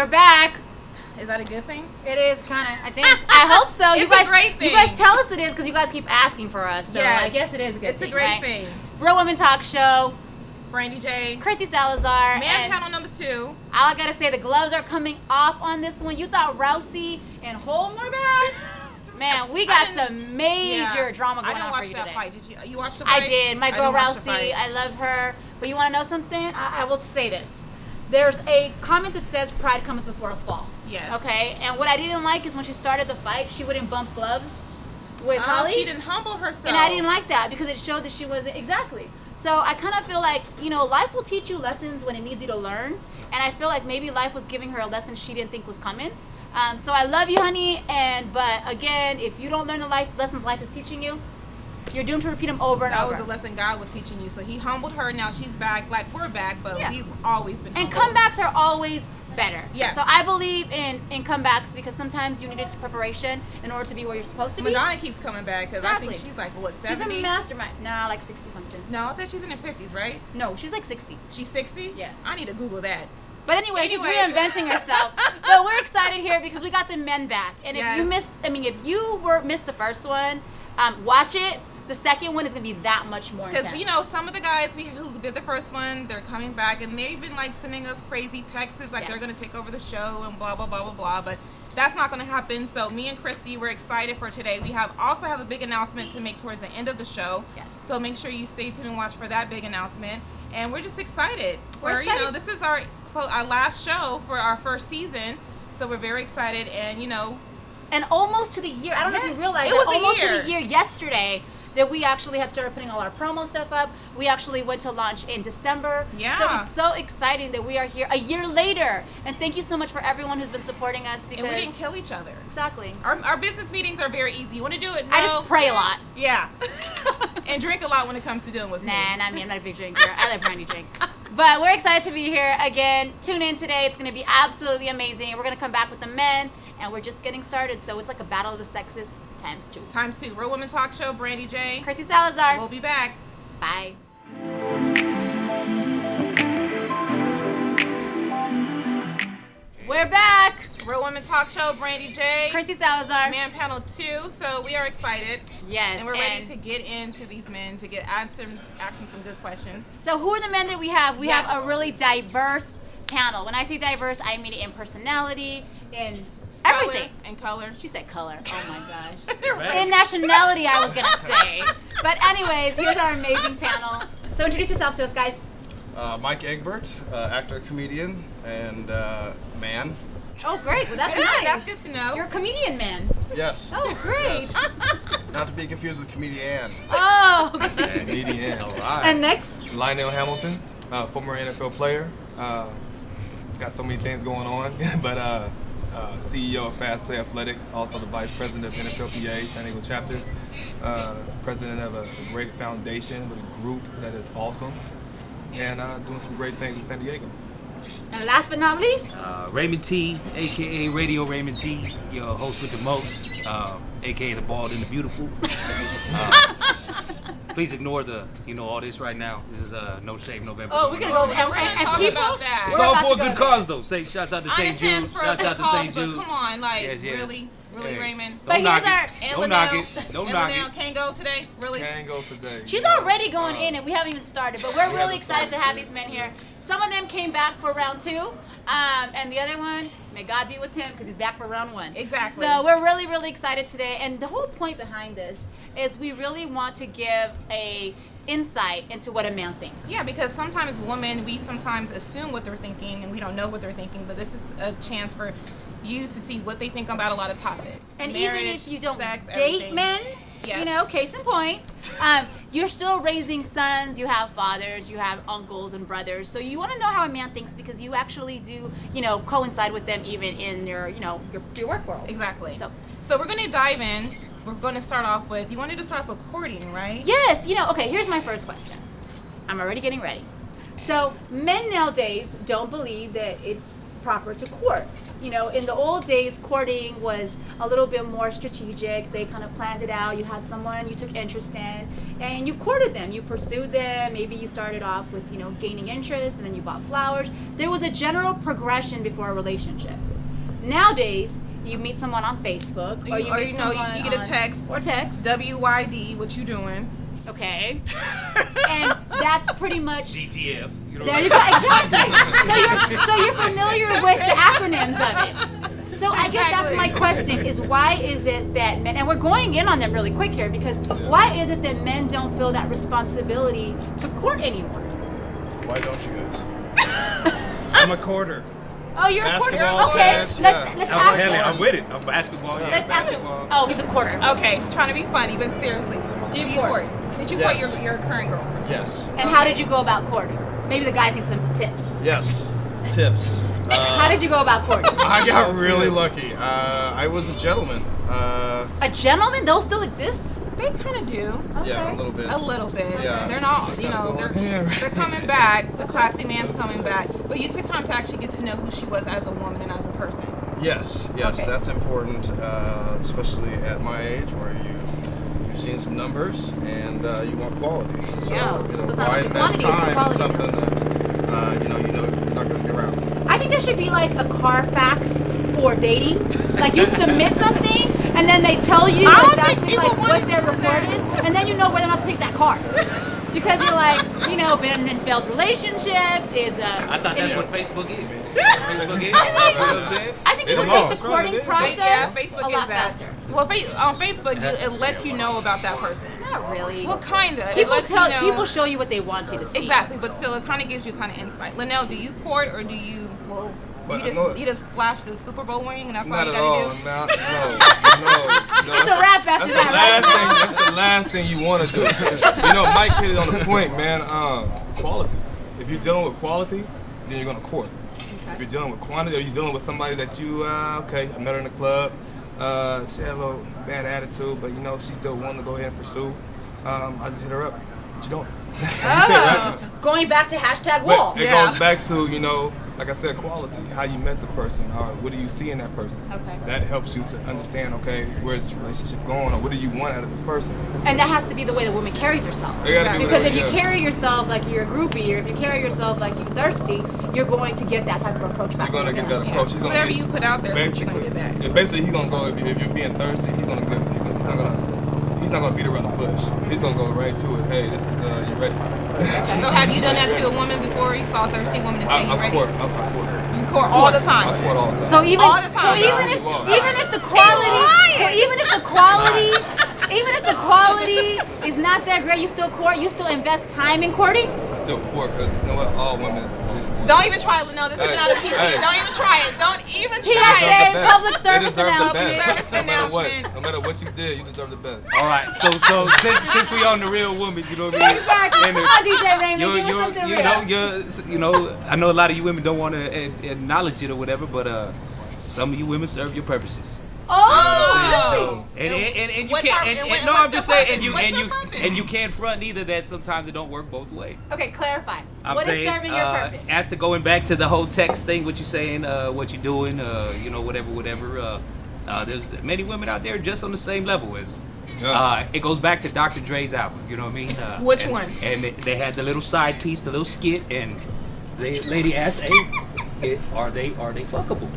We're back. Is that a good thing? It is kind of. I think. I hope so. It's a great thing. You guys tell us it is because you guys keep asking for us. So yeah, I guess it is a good thing. It's a great right? thing. Real Women Talk Show. Brandy J. Christy Salazar. Man panel number 2. All I gotta say, the gloves are coming off on this one. You thought Rousey and Holm were bad? Man, we got some major drama going on for you today. I didn't watch that fight. Did you watch the fight? I did. My girl Rousey, I love her. But you want to know something? I will say this. There's a comment that says pride cometh before a fall. Yes. Okay? And what I didn't like is when she started the fight, she wouldn't bump gloves with Holly. She didn't humble herself. And I didn't like that because it showed that she wasn't. Exactly. So I kind of feel like, life will teach you lessons when it needs you to learn. And I feel like maybe life was giving her a lesson she didn't think was coming. So I love you, honey. But again, if you don't learn the lessons life is teaching you, you're doomed to repeat them over and over. That was a lesson God was teaching you. So he humbled her. Now she's back. Like, we're back, but we've always been humbled. And comebacks are always better. Yes. So I believe in comebacks because sometimes you needed preparation in order to be where you're supposed to be. Madonna keeps coming back because I think she's like, what, 70? She's a mastermind. Nah, like 60-something. No, I thought she's in her 50s, right? No, she's like 60. She's 60? Yeah. I need to Google that. But anyway, she's reinventing herself. But we're excited here because we got the men back. And if you missed the first one, watch it. The second one is going to be that much more intense. Because, some of the guys who did the first one, they're coming back, and they've been, sending us crazy texts, they're going to take over the show and blah, blah, blah, blah, blah. But that's not going to happen. So me and Christy, we're excited for today. We also have a big announcement to make towards the end of the show. Yes. So make sure you stay tuned and watch for that big announcement. And we're just excited. We're excited. This is our last show for our first season. So we're very excited, and, And almost to the year. I don't know if you realize it was almost to the year yesterday that we actually had started putting all our promo stuff up. We actually went to launch in December. Yeah. So it's so exciting that we are here a year later. And thank you so much for everyone who's been supporting us because... And we didn't kill each other. Exactly. Our business meetings are very easy. You want to do it? No. I just pray a lot. Yeah. And drink a lot when it comes to dealing with me. Nah, not me. I'm not a big drinker. I let Brandy drink. But we're excited to be here again. Tune in today. It's going to be absolutely amazing. We're going to come back with the men, and we're just getting started. So it's like a battle of the sexes times 2. Times 2. Real Women Talk Show. Brandy J. Christy Salazar. We'll be back. Bye. We're back. Real Women Talk Show. Brandy J. Christy Salazar. Man panel 2. So we are excited. Yes. And we're ready to get into these men, to asking some good questions. So who are the men that we have? We have a really diverse panel. When I say diverse, I mean in personality, in everything. And color. She said color. Oh my gosh. In nationality, I was going to say. But anyways, here's our amazing panel. So introduce yourself to us, guys. Mike Egbert, actor, comedian, and man. Oh, great. Well, that's nice. That's good to know. You're a comedian, man. Yes. Oh, great. Yes. Not to be confused with comedian. Oh, okay. Comedian. All right. And next? Lynell Hamilton, former NFL player. It's got so many things going on, but CEO of Fast Play Athletics, also the Vice President of NFLPA, San Diego chapter, President of a great foundation with a group that is awesome, and doing some great things in San Diego. And last but not least? Raymond T, a.k.a. Radio Raymond T, your host with the most, a.k.a. the bald and the beautiful. Please ignore all this right now. This is No Shave November. Oh, we're going to go over and talk about that. It's all for a good cause, though. Say, shouts out to St. Jude. Shouts out to St. Jude. But come on, yes. Really, hey. Raymond. But Don't knock here's our... it. Don't knock it. Don't knock Lynell it. can't go today? Really? Can't go today. She's already going in, and we haven't even started. But we're really excited to have these men here. Some of them came back for round 2, and the other one, may God be with him, because he's back for round 1. Exactly. So we're really, really excited today. And the whole point behind this is we really want to give a insight into what a man thinks. Yeah, because sometimes women, we sometimes assume what they're thinking, and we don't know what they're thinking. But this is a chance for you to see what they think about a lot of topics. And marriage, even if you don't sex, date everything. men, Yes. case in point, you're still raising sons, you have fathers, you have uncles and brothers. So you want to know how a man thinks because you actually do, coincide with them even in your work world. Exactly. So we're going to dive in. We're going to start off with, you wanted to start off with courting, right? yes, okay, here's my first question. I'm already getting ready. So men nowadays don't believe that it's proper to court. You know, in the old days, courting was a little bit more strategic. They kind of planned it out. You had someone you took interest in, and you courted them. You pursued them. Maybe you started off with, you know, gaining interest, and then you bought flowers. There was a general progression before a relationship. Nowadays, you meet someone on Facebook, or you meet someone you get a text or text. WYD, what you doing? Okay. And that's pretty much GTF. You know there you go, exactly. So you're familiar with the acronyms of it. So I guess that's my question is why is it that men, and we're going in on them really quick here, because why is it that men don't feel that responsibility to court anymore? Why don't you guys? I'm a quarter. Oh, you're a quarter? Basketball, Okay, tennis, let's yeah. ask Hell, him. I'm with it. I'm basketball. Yeah, Let's ask him. basketball. Oh, he's a quarter. Okay, he's trying to be funny, but seriously, do you court? Did you court Yes. your current girlfriend? Yes. And how did you go about courting? Maybe the guys need some tips. Yes. Tips. How did you go about courting? I got really lucky. I was a gentleman. A gentleman? Those still exist? They kind of do. Yeah, a little bit. A little bit. Yeah. They're not, you know, they're coming back. The classy man's coming back. But you took time to actually get to know who she was as a woman and as a person. Yes, Okay. that's important, especially at my age where you've seen some numbers and you want quality. So, Yeah. you know, So it's not why about the invest quantity, it's the time in quality. something that you know you're not going to be around? I think there should be like a Carfax for dating. Like you submit something, and then they tell you I don't think exactly people like want what to their do report that. is, and then you know whether or not to take that car. Because you're like, you know, been in failed relationships is I thought that's what Facebook is. Facebook is. You know I what I'm saying? I think it would Come make on. the courting Yeah, process Yeah, Facebook a is lot that. faster. Well, on Facebook, it lets you know about that person. Not really. Well, kinda. It People lets tell you know. people show you what they want you to see. Exactly, but still, it kind of gives you kind of insight. Lynell, do you court or do you? Well, But you just flash the Super Bowl ring and that's all Not you at all. gotta do. No. It's a wrap after That's that, right? that's the last thing you want to do. You know, Mike hit it on the point, man. Quality. If you're dealing with quality, then you're gonna court. If you're dealing with quantity, or you're dealing with somebody that you, okay, I met her in the club. She had a little bad attitude, but you know, she still wanted to go ahead and pursue. I just hit her up. But you don't. Oh, going back to hashtag wall. But it goes back to, you know, like I said, quality, how you met the person, or what do you see in that person. Okay. That helps you to understand, okay, where's this relationship going, or what do you want out of this person. And that has to be the way the woman carries herself. It gotta be Because whatever, if you yeah. carry yourself like you're a groupie, or if you carry yourself like you're thirsty, you're going to get that type of approach back. You're gonna get that Yeah. approach. He's gonna Whatever get- you put out there, that's what you're basically, gonna get back. yeah, basically, he's gonna go. If you're being thirsty, he's not gonna beat around the bush. He's gonna go right to it. Hey, this is you ready? So have you done that to a woman before? You saw a thirsty woman and say you I ready? court. You court all the time. I court all the time. So even All the time. so even if the quality is not that great, you still court. You still invest time in courting. I still court because you know what? All women. Don't even try it. No, this is Hey, not a PC. hey. Don't even try it. Don't even He try has it. a public They service deserve the announcement. best. Service No matter what, announcement. no matter what you did, you deserve the best. All right. So since we on the real woman, you know what I mean? Exactly. And Come on, DJ Raymond, you're- give us you're- something you real. know, you know, I know a lot of you women don't want to acknowledge it or whatever, but some of you women serve your purposes. Oh, And you What's can't. our- And, and and, no, what's I'm just their saying, purpose? What's their purpose? and you can't front either that sometimes it don't work both ways. okay. Clarify. I'm What is saying, serving your purpose? as to going back to the whole text thing, what you saying, what you doing, you know, whatever. There's many women out there just on the same level as. It goes back to Dr. Dre's album. You know what I mean? Which and- one? And they had the little side piece, the little skit, and the lady asked, "Hey, are they fuckable?"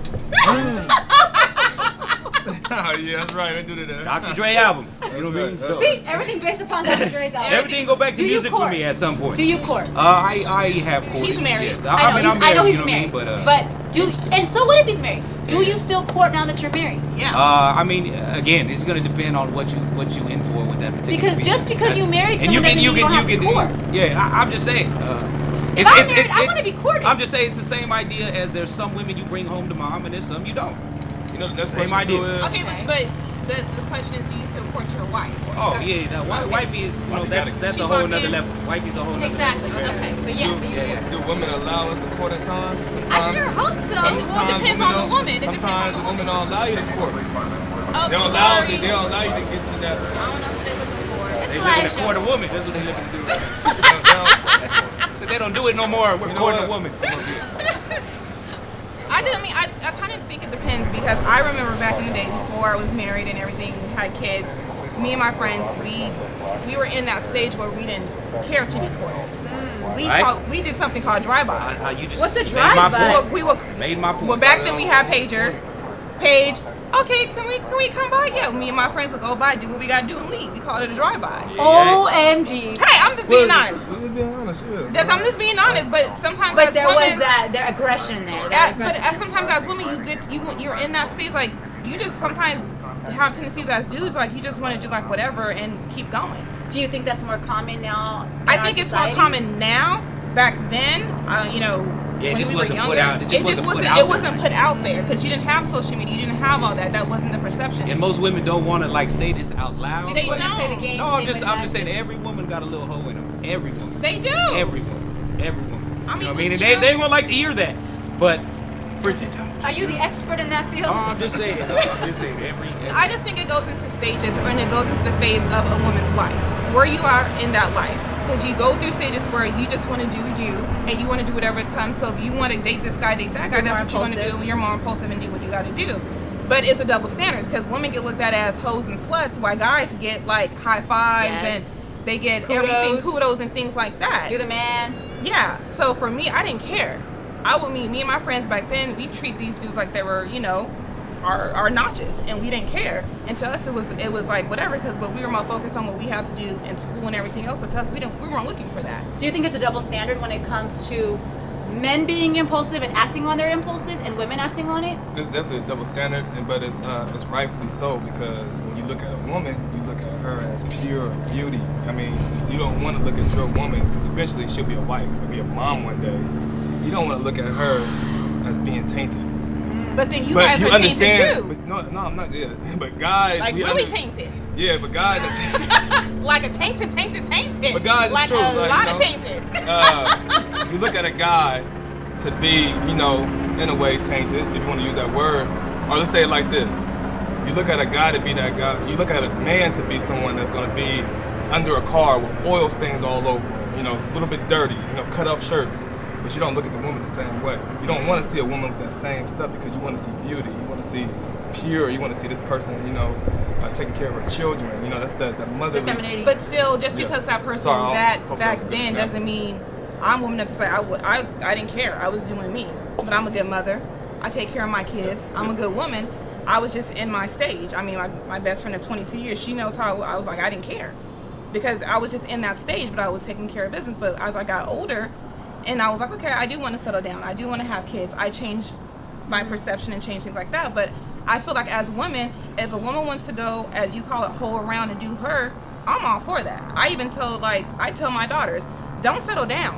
Oh, yeah, that's right. I do that. Dr. Dre album. You know what I mean? That's So, See, everything based upon Dr. Dre's album. everything go back to Do you music for court? me at some point. Do you court? I have courted. He's married. Yes. I know, I'm I know married, he's you know married. what I mean? But do and so what if he's married? Do you still court now that you're married? Yeah. I mean, again, it's gonna depend on what you in for with that particular. Because female. just because you That's- married and someone doesn't mean you don't have to court. Yeah, I'm just saying. If I'm married, I want to be courted. I'm just saying it's the same idea as there's some women you bring home to mom and there's some you don't. You know, that's Same question idea. too is, Okay, but the question is, do you still court your wife? Oh yeah, no, Okay. wifey is that's She's a whole locked nother in. level. Wifey's a whole nother Exactly. level. Okay. So yeah. So you. Yeah. do women allow us to court at times? I sure hope so. Well, it depends on the woman. It depends on Sometimes the the women don't allow you to court. Oh, They don't allow you to get to that. I don't know who they're looking for. It's They a looking live to court a show. woman. That's what they looking to do. They don't- So they don't do it no more. We're You know courting a what? woman. I I kind of think it depends because I remember back in the day before I was married and everything, had kids, me and my friends, we were in that stage where we didn't care to be courted. We did something called drive-bys. You just What's a made my drive-by? point. Made my point. Well, back then we had pagers. Page, okay, can we come by? Yeah, me and my friends would go by, do what we gotta do and leave. We called it a drive-by. OMG. Hey, I'm just being honest. Just being honest, yeah. I'm just being honest, but sometimes But as there women, was that aggression there. sometimes as women, you're in that stage, like, you just sometimes have tendencies as dudes, like, you just want to do, like, whatever and keep going. Do you think that's more common now? I think it's more common now. Back then, Yeah, it when just we were wasn't younger, put out. It wasn't put out there because you didn't have social media. You didn't have all that. That wasn't the perception. And most women don't want to like say this out loud. Do they but- know? Play the game, No, I'm same just with saying that. every woman got a little hoe in them. Every woman. They do. Every woman. Every woman. I mean, you know what I mean? And you know- they won't like to hear that. But Freaky time. Are you the expert in that field? I'm just saying. Every I just think it goes into stages, and it goes into the phase of a woman's life, where you are in that life. Because you go through stages where you just want to do you, and you want to do whatever it comes. So if you want to date this guy, date that guy, You're that's what you want to impulsive. do. You're more impulsive and do what you got to do. But it's a double standard because women get looked at as hoes and sluts, while guys get like high fives Yes. and they get Kudos. everything, kudos and things like that. You're the man. Yeah. So for me, I didn't care. Me and my friends back then, we treat these dudes like they were, our notches, and we didn't care. And to us, it was like whatever, but we were more focused on what we have to do in school and everything else. So to us, we weren't looking for that. Do you think it's a double standard when it comes to men being impulsive and acting on their impulses and women acting on it? It's definitely a double standard, but it's rightfully so because when you look at a woman, you look at her as pure beauty. I mean, you don't want to look at your woman because eventually she'll be a wife or be a mom one day. You don't want to look at her as being tainted. But then you guys are tainted too. But no, I'm not. Yeah, but guys, Like really tainted. Yeah, but guys, Like a tainted. But guys, like it's true, a like, lot you of know, tainted. you look at a guy to be, in a way tainted, if you want to use that word, or let's say it like this: you look at a guy to be that guy. You look at a man to be someone that's going to be under a car with oil stains all over him, a little bit dirty, cut off shirts. But you don't look at the woman the same way. You don't want to see a woman with that same stuff because you want to see beauty. You want to see pure. You want to see this person, taking care of her children. That's that motherly. Femininity. But still, just because that person was that hopefully back that's a good then example. doesn't mean I'm woman enough to say I didn't care. I was doing me. But I'm a good mother. I take care of my kids. I'm a good woman. I was just in my stage. I mean, my best friend of 22 years, she knows how I was like, I didn't care. Because I was just in that stage, but I was taking care of business. But as I got older, and I was like, okay, I do want to settle down. I do want to have kids. I changed my perception and changed things like that. But I feel like as women, if a woman wants to go, as you call it, hoe around and do her, I'm all for that. I even tell my daughters, don't settle down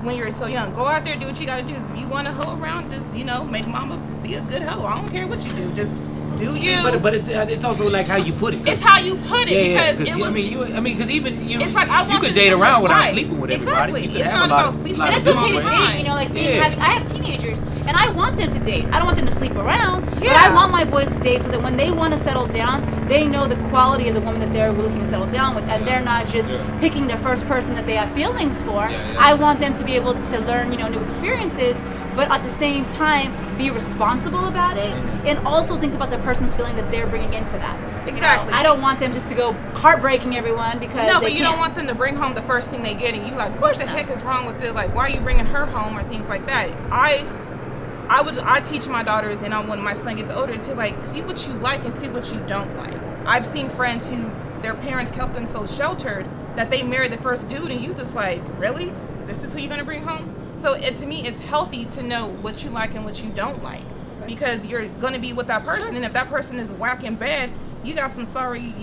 when you're so young. Go out there, do what you got to do. If you want to hoe around, just, make mama be a good hoe. I don't care what you do. Just do you. But it's also like how you put it. It's how you put it because it was. Because even you, It's like I you want could them date to around live without life. sleeping with everybody. Exactly. You could It's have not a lot about of- sleeping lot And of it's with okay to good time. date, like Yeah. I have teenagers, and I want them to date. I don't want them to sleep around, but Yeah. I want my boys to date so that when they want to settle down, they know the quality of the woman that they're looking to settle down with, and they're not just picking the first person that they have feelings for. Yeah. I want them to be able to learn, new experiences, but at the same time be responsible about it, and also think about the person's feeling that they're bringing into that. Exactly. I don't want them just to go heartbreaking everyone because No, they but you can't. don't want them to bring home the first thing they get, and you like, what the heck is wrong with it? Like, why are you bringing her home or things like that? I teach my daughters, and when my son gets older, to like see what you like and see what you don't like. I've seen friends who their parents kept them so sheltered that they married the first dude, and you just like, really? This is who you're gonna bring home? So to me, it's healthy to know what you like and what you don't like, because you're gonna be with that person, and if that person is whack in bed, you got some sorry,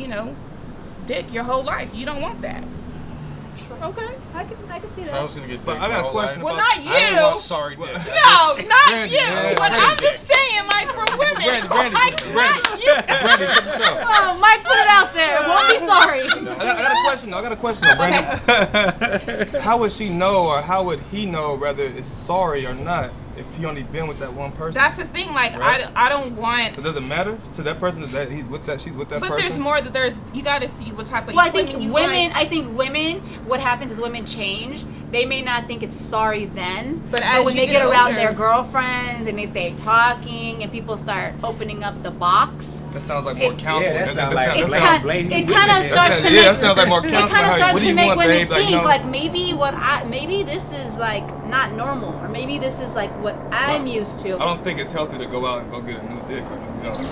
dick your whole life. You don't want that. Okay, I can see If I that. was gonna get But dick I got my a whole question life, Well, not I you. don't want sorry dick. No, not Brandy, you. yeah, But Brandy. I'm just saying, like, for women. Brandy, like, Brandy. not you. Brandy, check this out. Oh, Mike put it out there. Won't be sorry. I got a question. I got a question, though, Brandy. How would she know, or how would he know whether it's sorry or not if he only been with that one person? That's the thing. Like, right? I don't want. So does it matter to that person that he's with that she's with that But person? there's more that you got to see what type of. Well, I think you women. want. I think women. What happens is women change. They may not think it's sorry then, But as when you they get get around older- their girlfriends and they stay talking and people start opening up the box, That sounds like more It's- counseling. Yeah, that sounds like it's blame- kind. blame It you kind of women. starts to Yeah, make. that sounds like more It counseling. kind of Like, starts what do to you make want, women babe? Like, think no. like maybe this is like not normal, or maybe this is like what I'm used to. I don't think it's healthy to go out and go get a new dick or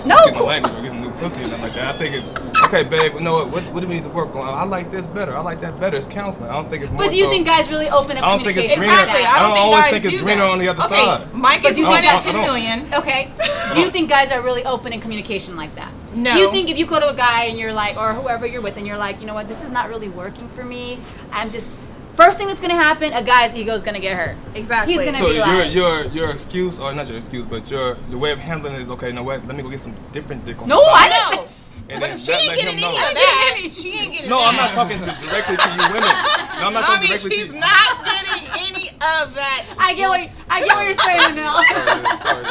No. get the language or get a new pussy and nothing like that. I think it's okay, babe. You know what do we need to work on? I like this better. I like that better. It's counseling. I don't think it's more. But do you so- think guys really open up I don't think it's communication greener. like Exactly. that? I don't think always guys think it's do greener that. on the other Okay, side. Mike But is you one think at that- 10 million. Okay. Do you think guys are really open in communication like that? No. Do you think if you go to a guy and you're like, or whoever you're with, and you're like, you know what, this is not really working for me. I'm just. First thing that's gonna happen, a guy's ego is gonna get hurt. Exactly. He's gonna So be like, your excuse, or not your excuse, but your way of handling it is okay. No, wait, let me go get some different dick on No, the side. I I know. And But then she that ain't let getting him any know. of that. She ain't getting No, that. I'm not talking directly to you women. No, I'm not I talking mean, directly to she's you. not getting any of that. I get what you're saying, Lynell. Sorry.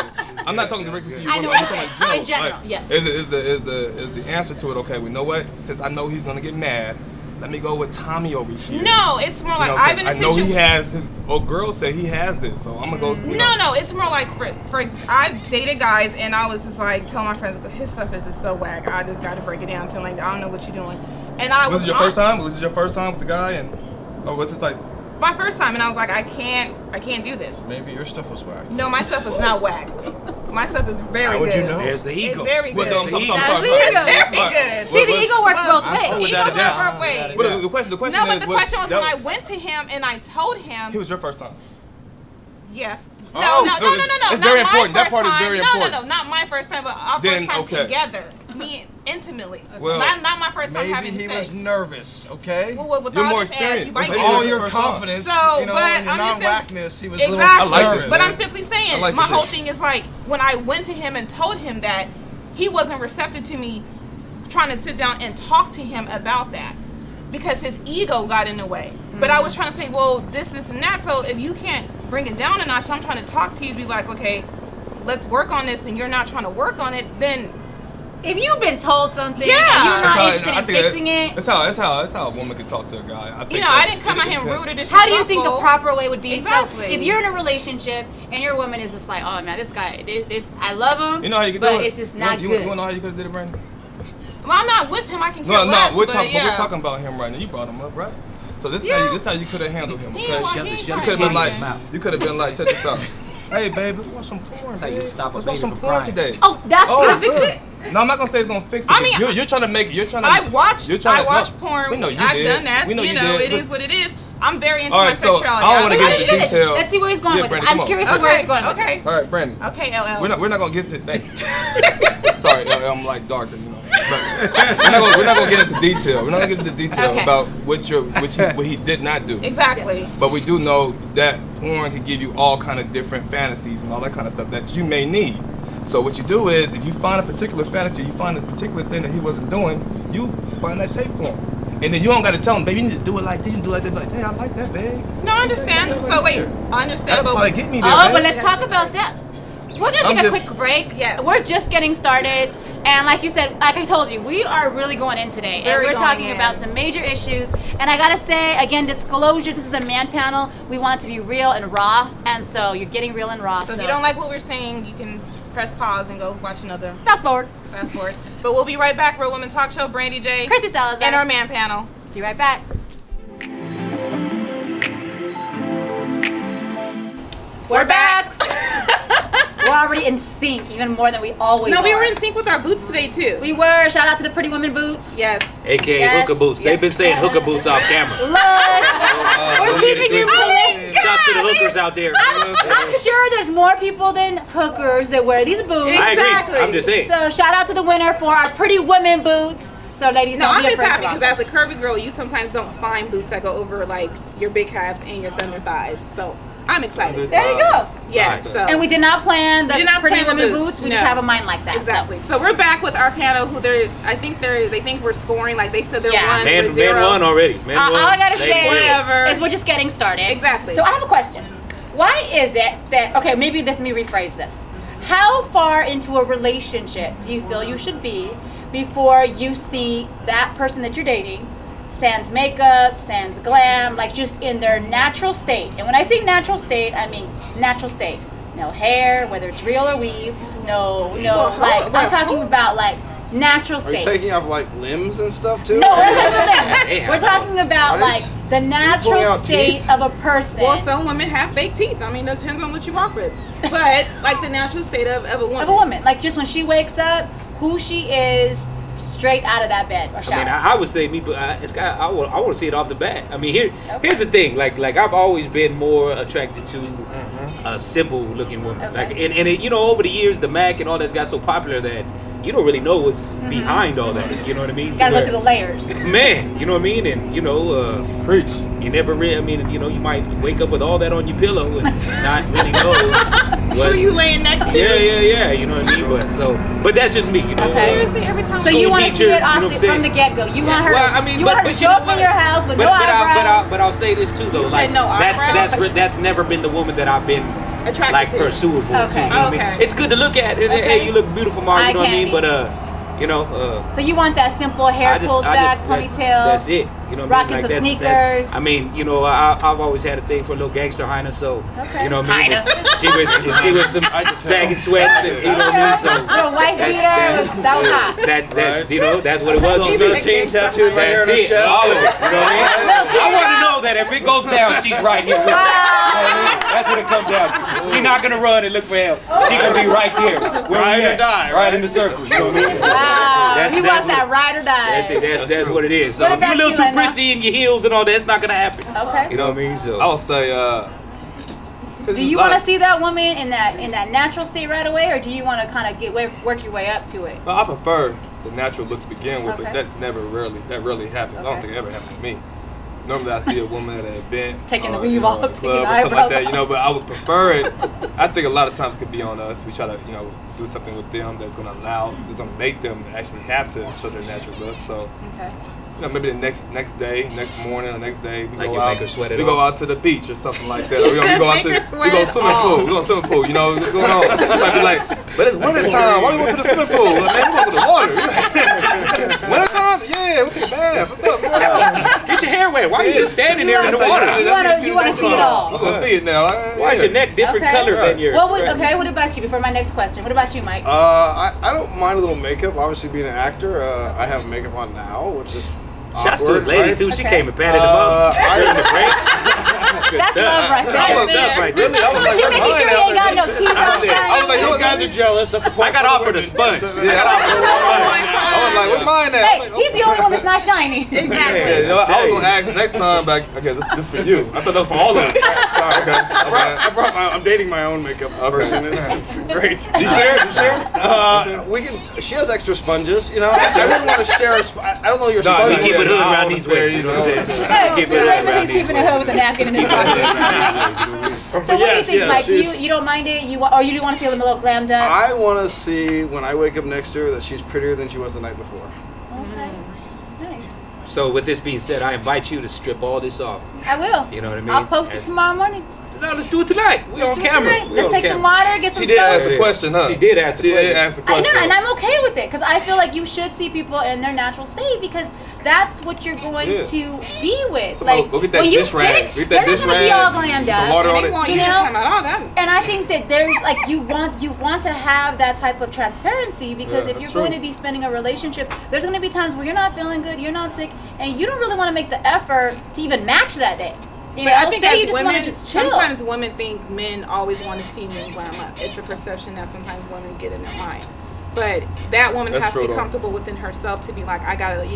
I'm not talking directly to you. I know. women. I'm talking In general, Like, yes. Is the answer to it okay? We know what? Since I know he's gonna get mad, let me go with Tommy over here. No, it's more like 'cause I've been in I a know he situation. has his. Oh, girls say he has it, so I'm gonna go. You know. No, it's more like I've dated guys and I was just like telling my friends, his stuff is just so whack. I just got to break it down to him, like I don't know what you're doing. And I Was it your first time? Was it your first time with the guy? And or was it like? My first time, and I was like, I can't do this. Maybe your stuff was whack. No, my stuff is not whack. My stuff is very How would good. you know? There's the It's ego. very good. Well, no, I'm That's sorry. the ego. Very But- good. See, the ego works both Well, ways. Egos without a doubt. work both ways. But the question No, but is, the question was when that- I went to him and I told him, He was your first time. yes. No, Oh, no. it's Not very my important. That first part is time. very No, important. not my first time, but our Then, first time okay. together. Me intimately. Well, not my first time Maybe having he sex. was nervous, okay? Well, with You're all more this ass, experienced. you bite Maybe me. All was your your first time. confidence, So, you know, but and your I'm just saying- non-whackness, he was Exactly. a little I like this, nervous. But man. I'm simply I saying, like my this whole shit. thing is like, when I went to him and told him that, he wasn't receptive to me trying to sit down and talk to him about that because his ego got in the way. But I was trying to say, well, this and that. So if you can't bring it down a notch, and I'm trying to talk to you, be like, okay, let's work on this, and you're not trying to work on it, then If you've been told something, Yeah. and you're That's not how- interested I in think fixing it. That's how a woman can talk to a guy. I think you know, that I didn't come at him depends. rude or disrespectful. How do you think the proper way would be? Exactly. So if you're in a relationship and your woman is just like, oh man, this guy, this I love him, You know how you can but do it. it's just not you good. You wanna know how you could have did it, Brandon? Well, I'm not with him. I can care No, less. we're but talking. yeah. We're talking about him right now. You brought him up, right? So this Yeah. is how you could have handled him. He Okay? ain't want- Shut he the- ain't shut You the could have been like, his mouth. you could have been like, check this out. Hey, babe, let's watch some porn. That's how you babe. stop a Let's watch baby some from porn crying. today. Oh, that's gonna fix good. it. No, I'm not gonna say it's gonna fix it. I mean, you're trying to make it. You're trying to. I've watched. You're trying I to, watch no, porn. We know you I've did. done that. We know you you know, did. it is what it is. I'm very into All my right, so sexuality. I don't wanna I get like into it. detail. Let's see where he's going Yeah, with it. Brandon, I'm come on. curious to where he's going with Okay. this. All right, Brandon. Okay, LL. We're not gonna get to. Sorry, I'm like darker, you know. But we're not gonna get into detail. We're not gonna get into detail Okay. about what he did not do. Exactly. But we do know that porn can give you all kind of different fantasies and all that kind of stuff that you may need. So what you do is, if you find a particular fantasy, you find a particular thing that he wasn't doing, you find that tape for him. And then you don't got to tell him, baby, you need to do it like this, you do it like that. Be like, hey, I like that, babe. No, I understand. So wait, I understand, That'll but probably get me there, Oh, babe. but let's talk about that. We're gonna I'm take a just- quick break. Yes. We're just getting started. And like you said, like I told you, we are really going in today. Very and we're going talking in. about some major issues. And I gotta say, again, disclosure, this is a man panel. We want it to be real and raw. And so you're getting real and raw. So if you don't like what we're saying, you can press pause and go watch another fast forward. fast forward. But we'll be right back. Real Women Talk Show, Brandy J. Chrissy Salazar. and our man panel. Be right back. We're back. We're already in sync, even more than we always No, are. we were in sync with our boots today too. We were. Shout out to the Pretty Women Boots. Yes. AKA Yes, hookah boots. They've been saying hookah boots off camera. Look. Don't We're get it keeping you twisted. moving. Shouts to the hookers out there. I'm sure there's more people than hookers that wear these boots. I Exactly. agree. I'm just saying. So shout out to the winner for our Pretty Women Boots. So ladies, No, don't I'm be just afraid happy to rock because them. as a curvy girl, you sometimes don't find boots that go over like your big calves and your thunder thighs. So I'm excited. There you go. Yeah. Nice. So. And we did not plan the We did not Pretty plan the Women boots, Boots. We no. just have a mind like that. so. Exactly. So we're back with our panel. Who they think we're scoring. Like they said they're Yeah. one. we're Man zero. won already. Man All won. I gotta They say won. Whatever. is we're just getting started. Exactly. So I have a question. Why is it that, okay, maybe let me rephrase this. How far into a relationship do you feel you should be before you see that person that you're dating sans makeup, sans glam, like just in their natural state? And when I say natural state, I mean natural state. No hair, whether it's real or weave. No, like, I'm talking about like natural Are state. you taking off like limbs and stuff too? No, we're talking about Right? like the natural pulling out state teeth? of a person. Well, some women have fake teeth. I mean, it depends on what you rock with. But like the natural state of a woman. Of a woman, like just when she wakes up, who she is straight out of that bed or shower. I mean, I would say me, but I want to see it off the bat. I mean, here's the thing. Like I've always been more attracted to a simple looking woman. Okay. Like, and it, over the years, the Mac and all that's got so popular that you don't really know what's behind all that. You know what I mean? You gotta go through the layers. Man, you know what I mean? And Preach. you never really. I mean, you might wake up with all that on your pillow and not really know. Who are you laying next to? Yeah. You know what I mean? But that's just me. You know. Okay. Seriously, every time. So you want to see teacher, it off you know what I'm saying? from the get go. You want her. Well, I mean, you want her to show up in your house with no eyebrows. But I'll say this too, though. You Like said no eyebrows? that's never been the woman that I've been attracted like to. pursuable to. You know Okay. what I mean? Okay. It's good to look at. And, Okay. hey, you look beautiful, Mark. Eye You know what I mean? candy. But So you want that simple hair pulled back, ponytail. That's it. You know what I mean? Rocking some that's- sneakers. I mean, I've always had a thing for a little gangster Heiner, so Okay. you know what I mean. She was some sagging sweats, and you know what I mean. So Little white that's- beater. That was hot. That's Right. that's what it was. Little 13 tattooed right here on her That's it. chest. All of it. You know what I mean? Little I want to teardrop. know that if it goes down, she's right here with me. You know what I mean? That's what it comes down to. She's not gonna run and look for help. She gonna be right there. Where Ride we or at. die, Right right? in the circle. You know what I mean? So Wow. He wants what- that ride or die. That's it. That's what it is. So What if you're a about little you, too Lynell? prissy in your heels and all that, it's not gonna happen. Okay. You know what I mean? So I would say, Do you want to see that woman in that natural state right away, or do you want to kind of work your way up to it? well, I prefer the natural look to begin with, Okay. but that rarely happens. I don't Okay. think it ever happened to me. Normally, I see a woman at an event, Taking the or, weave off, at a taking club the or something like eyebrows that, off. but I would prefer it. I think a lot of times it could be on us. We try to, do something with them that's going to make them actually have to show their natural look. So, Okay. maybe the next day, next morning, or next day, we Like go you out. make her sweat it We go off. out to the beach or something like that. Or we go out Make to her sweat we go it swimming off. pool. We go swimming pool. What's going on? She might be like, but it's winter time. Why we go to the swimming pool? Like, man, we go to the water. Winter time? Yeah, we'll take a bath. What's up? get your hair wet. Why are you just standing there in the Yeah, water? You want to see it all. I'm gonna see it now. Why is your neck different Okay. color than your? Okay, what about you? Before my next question, what about you, Mike? I don't mind a little makeup. Obviously, being an actor, I have makeup on now, which is Shouts to his awkward, lady right? too. She Okay. came and patted him up during the break. Good That's stuff. love right there. That's Right stuff there. right there. Really, I was like, She we're making fine sure he out ain't got there. no teeth on it. I was like, those guys are jealous. That's the point. I got for the offered a women. sponge. Yeah. I was like, where's mine at? Hey, he's the only one that's not shiny. Exactly. Yeah, I was gonna ask next time, but okay, this is just for you. I thought that was for all of us. Sorry. Okay. I'm dating my own makeup person. It's great. You share? She has extra sponges, I wouldn't want to share. I don't know your No, sponge. We keep it hood now around these ways. You know what I'm saying? Hey, Keep it hood around he's these keeping a ways. hood with a napkin in his pocket. So what do you think, Mike? You don't mind it? Or you do want to see a little glammed up? I want to see when I wake up next to her that she's prettier than she was the night before. Okay. Nice. So with this being said, I invite you to strip all this off. I will. You know what I mean? I'll post it tomorrow morning. No, let's do it tonight. We on Do it camera. tonight. We Let's on take some camera. water, get some She did soap. ask a question, huh? She did ask the She question. did ask the I question. know, and I'm okay with it because I feel like you should see people in their natural state because that's what you're going Yeah. to be with. So like go get that when you dish rag. sick, Go get they're that not dish gonna be rag. all glammed Some up. water And on they it. want You you to know? come out. Oh, that. And I think that there's like you want to have that type of transparency because Yeah, if you're that's going true. to be spending a relationship, there's going to be times where you're not feeling good, you're not sick, and you don't really want to make the effort to even match that day. You But know, I think say as you just want women, to just chill. sometimes women think men always want to see men glam up. It's a perception that sometimes women get in their mind. But that woman That's has to true, be though. comfortable within herself to be like, I gotta,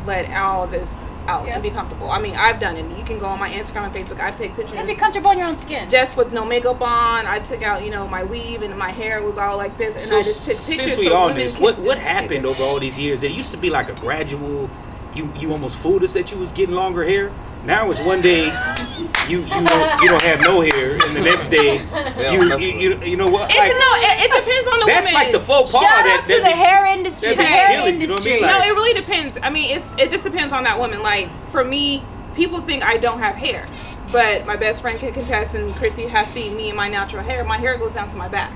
let all this out Yeah. and be comfortable. I mean, I've done it. You can go on my Instagram and Facebook. I take pictures and be comfortable in your own skin. just with no makeup on. I took out, my weave and my hair was all like this, and So I just took pictures. since we so on women this, can what just see happened it. over all these years? There used to be like a gradual. You almost fooled us that you was getting longer hair. Now it's one day you don't have no hair, and the next day you know what? It depends on the That's woman. like the faux pas. Shout out to the hair industry. that The be hair killing, you know what I mean? industry. Like- No, it really depends. I mean, it just depends on that woman. Like for me, people think I don't have hair, but my best friend can contest, and Chrissy has seen me and my natural hair. My hair goes down to my back.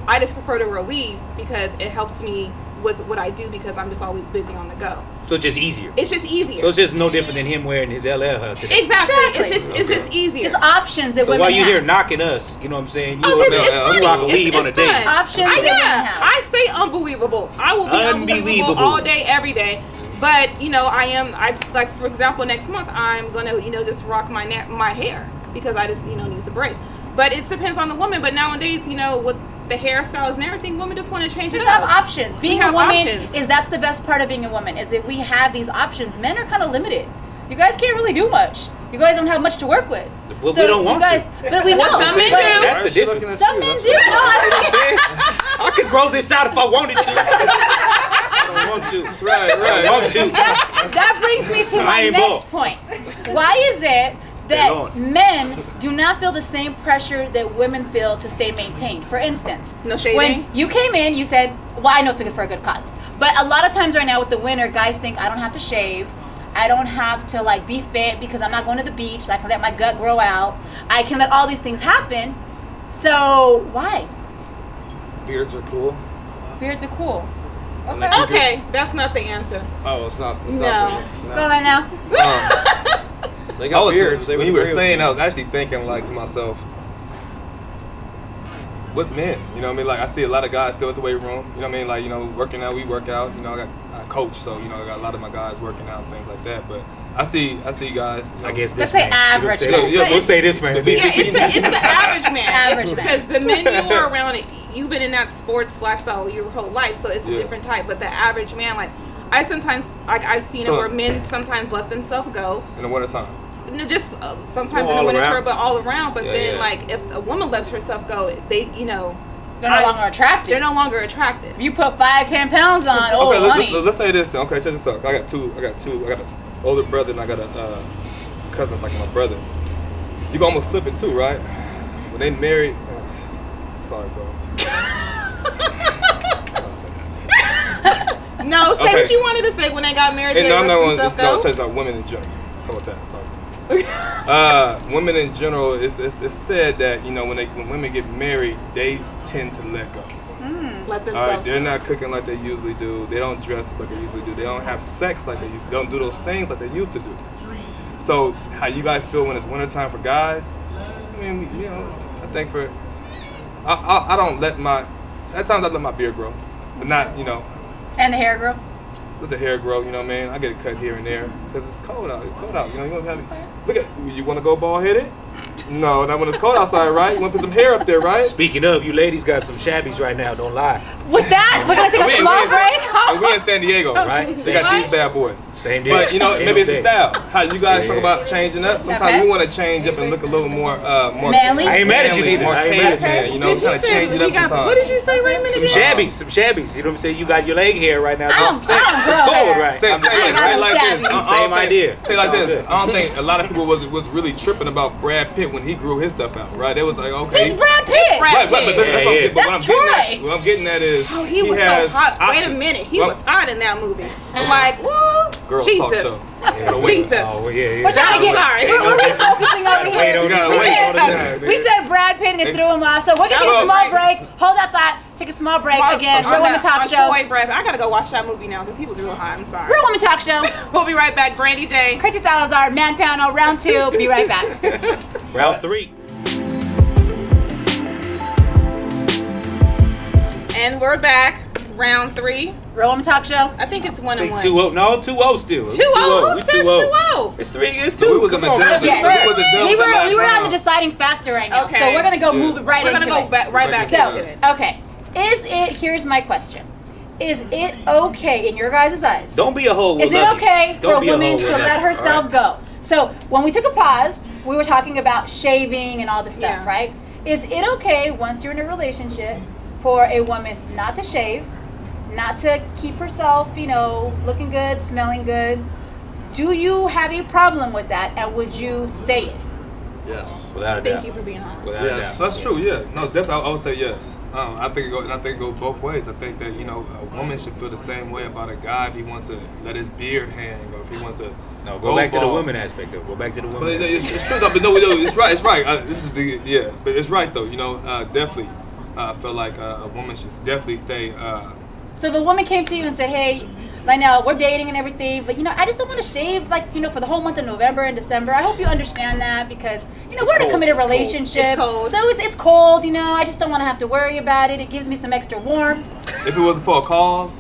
I just prefer to wear weaves because it helps me with what I do because I'm just always busy on the go. So it's just easier. It's just easier. So it's just no different than him wearing his LL hair today. Exactly. It's just easier. There's options that So women while you have. here knocking us, you know what I'm saying? You Oh, up it's there, funny. you rock a weave on a It's date. fun. Options that women have. I say unbelievable. I will be unbelievable all day, every day. But you know, I like, for example, next month I'm gonna, you know, just rock my hair because I just, you know, needs a break. But it depends on the woman. But nowadays, you know, with the hairstyles and everything, women just want to change it Just have up. options. Being a have woman options. that's the best part of being a woman is that we have these options. Men are kind of limited. You guys can't really do much. You guys don't have much to work with. Well, we don't want to. But we know. Well, some men but- do. That's the Why is she difference. looking at Some you? men That's do. what- No, I could grow this out if I wanted to. I don't want to. Right, I want right. to. that brings me to I my ain't next bald. point. Why is it that Lord. men do not feel the same pressure that women feel to stay maintained? For instance, No shaving? when you came in, you said, well, I know it's good for a good cause. But a lot of times right now with the winter, guys think I don't have to shave. I don't have to like be fit because I'm not going to the beach. So I can let my gut grow out. I can let all these things happen. So why? Beards are cool. Beards are cool. And they Okay. keep it- Okay, that's not the answer. Oh, it's not. It's No. not Go on now. They I got was, beards. They when would you were agree with saying, me. I was actually thinking like to myself, what men? You know what I mean? Like I see a lot of guys still at the weight room. You know what I mean? Like, you know, working out, we work out. You know, I coach, so you know, I got a lot of my guys working out and things like that. But I see guys. You know, I guess Let's this say man. average You man. know, Yeah, we'll say this man. Yeah, it's the average man. Average man. Because the men you are around, you've been in that sports lifestyle your whole life, so it's a Yeah. different type. But the average man, like I sometimes, like I've seen it So- where men sometimes let themselves go. in the wintertime. No, just sometimes Well, in the all winter, around. but all around. But Yeah, then, yeah. like if a woman lets herself go, they, you know, They're no longer attractive. they're no longer attractive. If you put 5-10 pounds on, oh, Okay, honey. let's say this then. Okay, check this out. I got two. I got an older brother and I got a cousin that's like my brother. You can almost flip it too, right? When they married. Sorry, bro. No, say Okay. what you wanted to say when they got married. And They no, I'm let not going to. themselves No, go. check this out. Women in general. How about that? Sorry. Women in general, it's said that, you know, when women get married, they tend to let go. Let All themselves right, they're go. not cooking like they usually do. They don't dress like they usually do. They don't have sex like they used to. They don't do those things like they used to do. So, how you guys feel when it's wintertime for guys? I mean, you know, I think for I don't let my at times I let my beard grow, but not, you know, And the hair girl. let the hair grow. You know what I mean? I get it cut here and there because it's cold out. It's cold out. You know, you want to have. Look at you. Want to go bald headed? No, not when it's cold outside, right? You want to put some hair up there, right? Speaking of, you ladies got some shabbies right now. Don't lie. With that, we're going to take a small break. And we in San Diego, Right. They got these bad boys. Same deal. But you know, Ain't maybe no it's a thing. style. How you guys talk Yeah. about changing up. Sometimes Okay. we want to change up and look a little more, more Manly? I ain't mad at you manly, neither. more I ain't mad at cage you. man. You know, kind of change it up sometimes. What did you say, Raymond? Some again? shabbies. You know what I'm saying? You got your leg hair right now. I don't It's grow cold, hair. right? Say, I'm just say, saying, I say don't like shabby. this. I Same don't think- idea. Say like It's all this. good. I don't think a lot of people was really tripping about Brad Pitt when he grew his stuff out, right? It was like, okay. It's Brad Pitt. Brad Right, but Pitt. that's Yeah, yeah. but what I'm That's getting at, Troy. what I'm getting at is Oh, he was so has hot. Wait a options. minute, he Well, was hot in that movie. Like, woo, Girls Jesus, talk show. Jesus. Oh, well, yeah. We're trying to get. Sorry. We're really focusing over Wait here. on You gotta We wait said- all the time, We man. said Brad Pitt and it threw him off. So we're going to That take a was small great. break. Hold that thought. Take a small break. Again, On Real Women that- Talk on Show. Troy Brad. I gotta go watch that movie now because he was real hot. I'm sorry. Real Women Talk Show. We'll be right back. Brandy J. Chrissy Salazar, Man Panel, round 2. Be right back. Round 3. And we're back. Round 3. Real Women Talk Show. I think it's 1 and 1. 2-0. No, 2-0 still. 2-0. Who said 2-0? It's 3. It's So 2. we was Come in on, the man. desert. Yes. We was in the We desert were last on the round. deciding factor right now. Okay. So we're going to go move it right We're into gonna go it. back, right back So, into it. okay. Here's my question. Is it okay in your guys' eyes? Don't be a hoe. Is it okay for a Don't be woman hoe to with let that. herself All right. go? So when we took a pause, we were talking about shaving and all this stuff, Yeah. right? Is it okay once you're in a relationship for a woman not to shave, not to keep herself, looking good, smelling good? Do you have a problem with that, and would you say it? Yes. Without a Thank doubt. you for being honest. Without a Yes. doubt. That's true. Yeah. No, definitely. I would say yes. I think it goes both ways. I think that a woman should feel the same way about a guy if he wants to let his beard hang, or if he wants to No, go back to the women aspect though. Go back to the women. But aspect. it's true though. But no, it's right. It's right. This is the but it's right though. You know, definitely. I feel like a woman should definitely stay. So if a woman came to you and said, "Hey, Lynell, we're dating and everything, but I just don't want to shave for the whole month of November and December. I hope you understand that because we're in a committed relationship. It's cold. So it's cold. I just don't want to have to worry about it. It gives me some extra warmth." If it wasn't for a cause,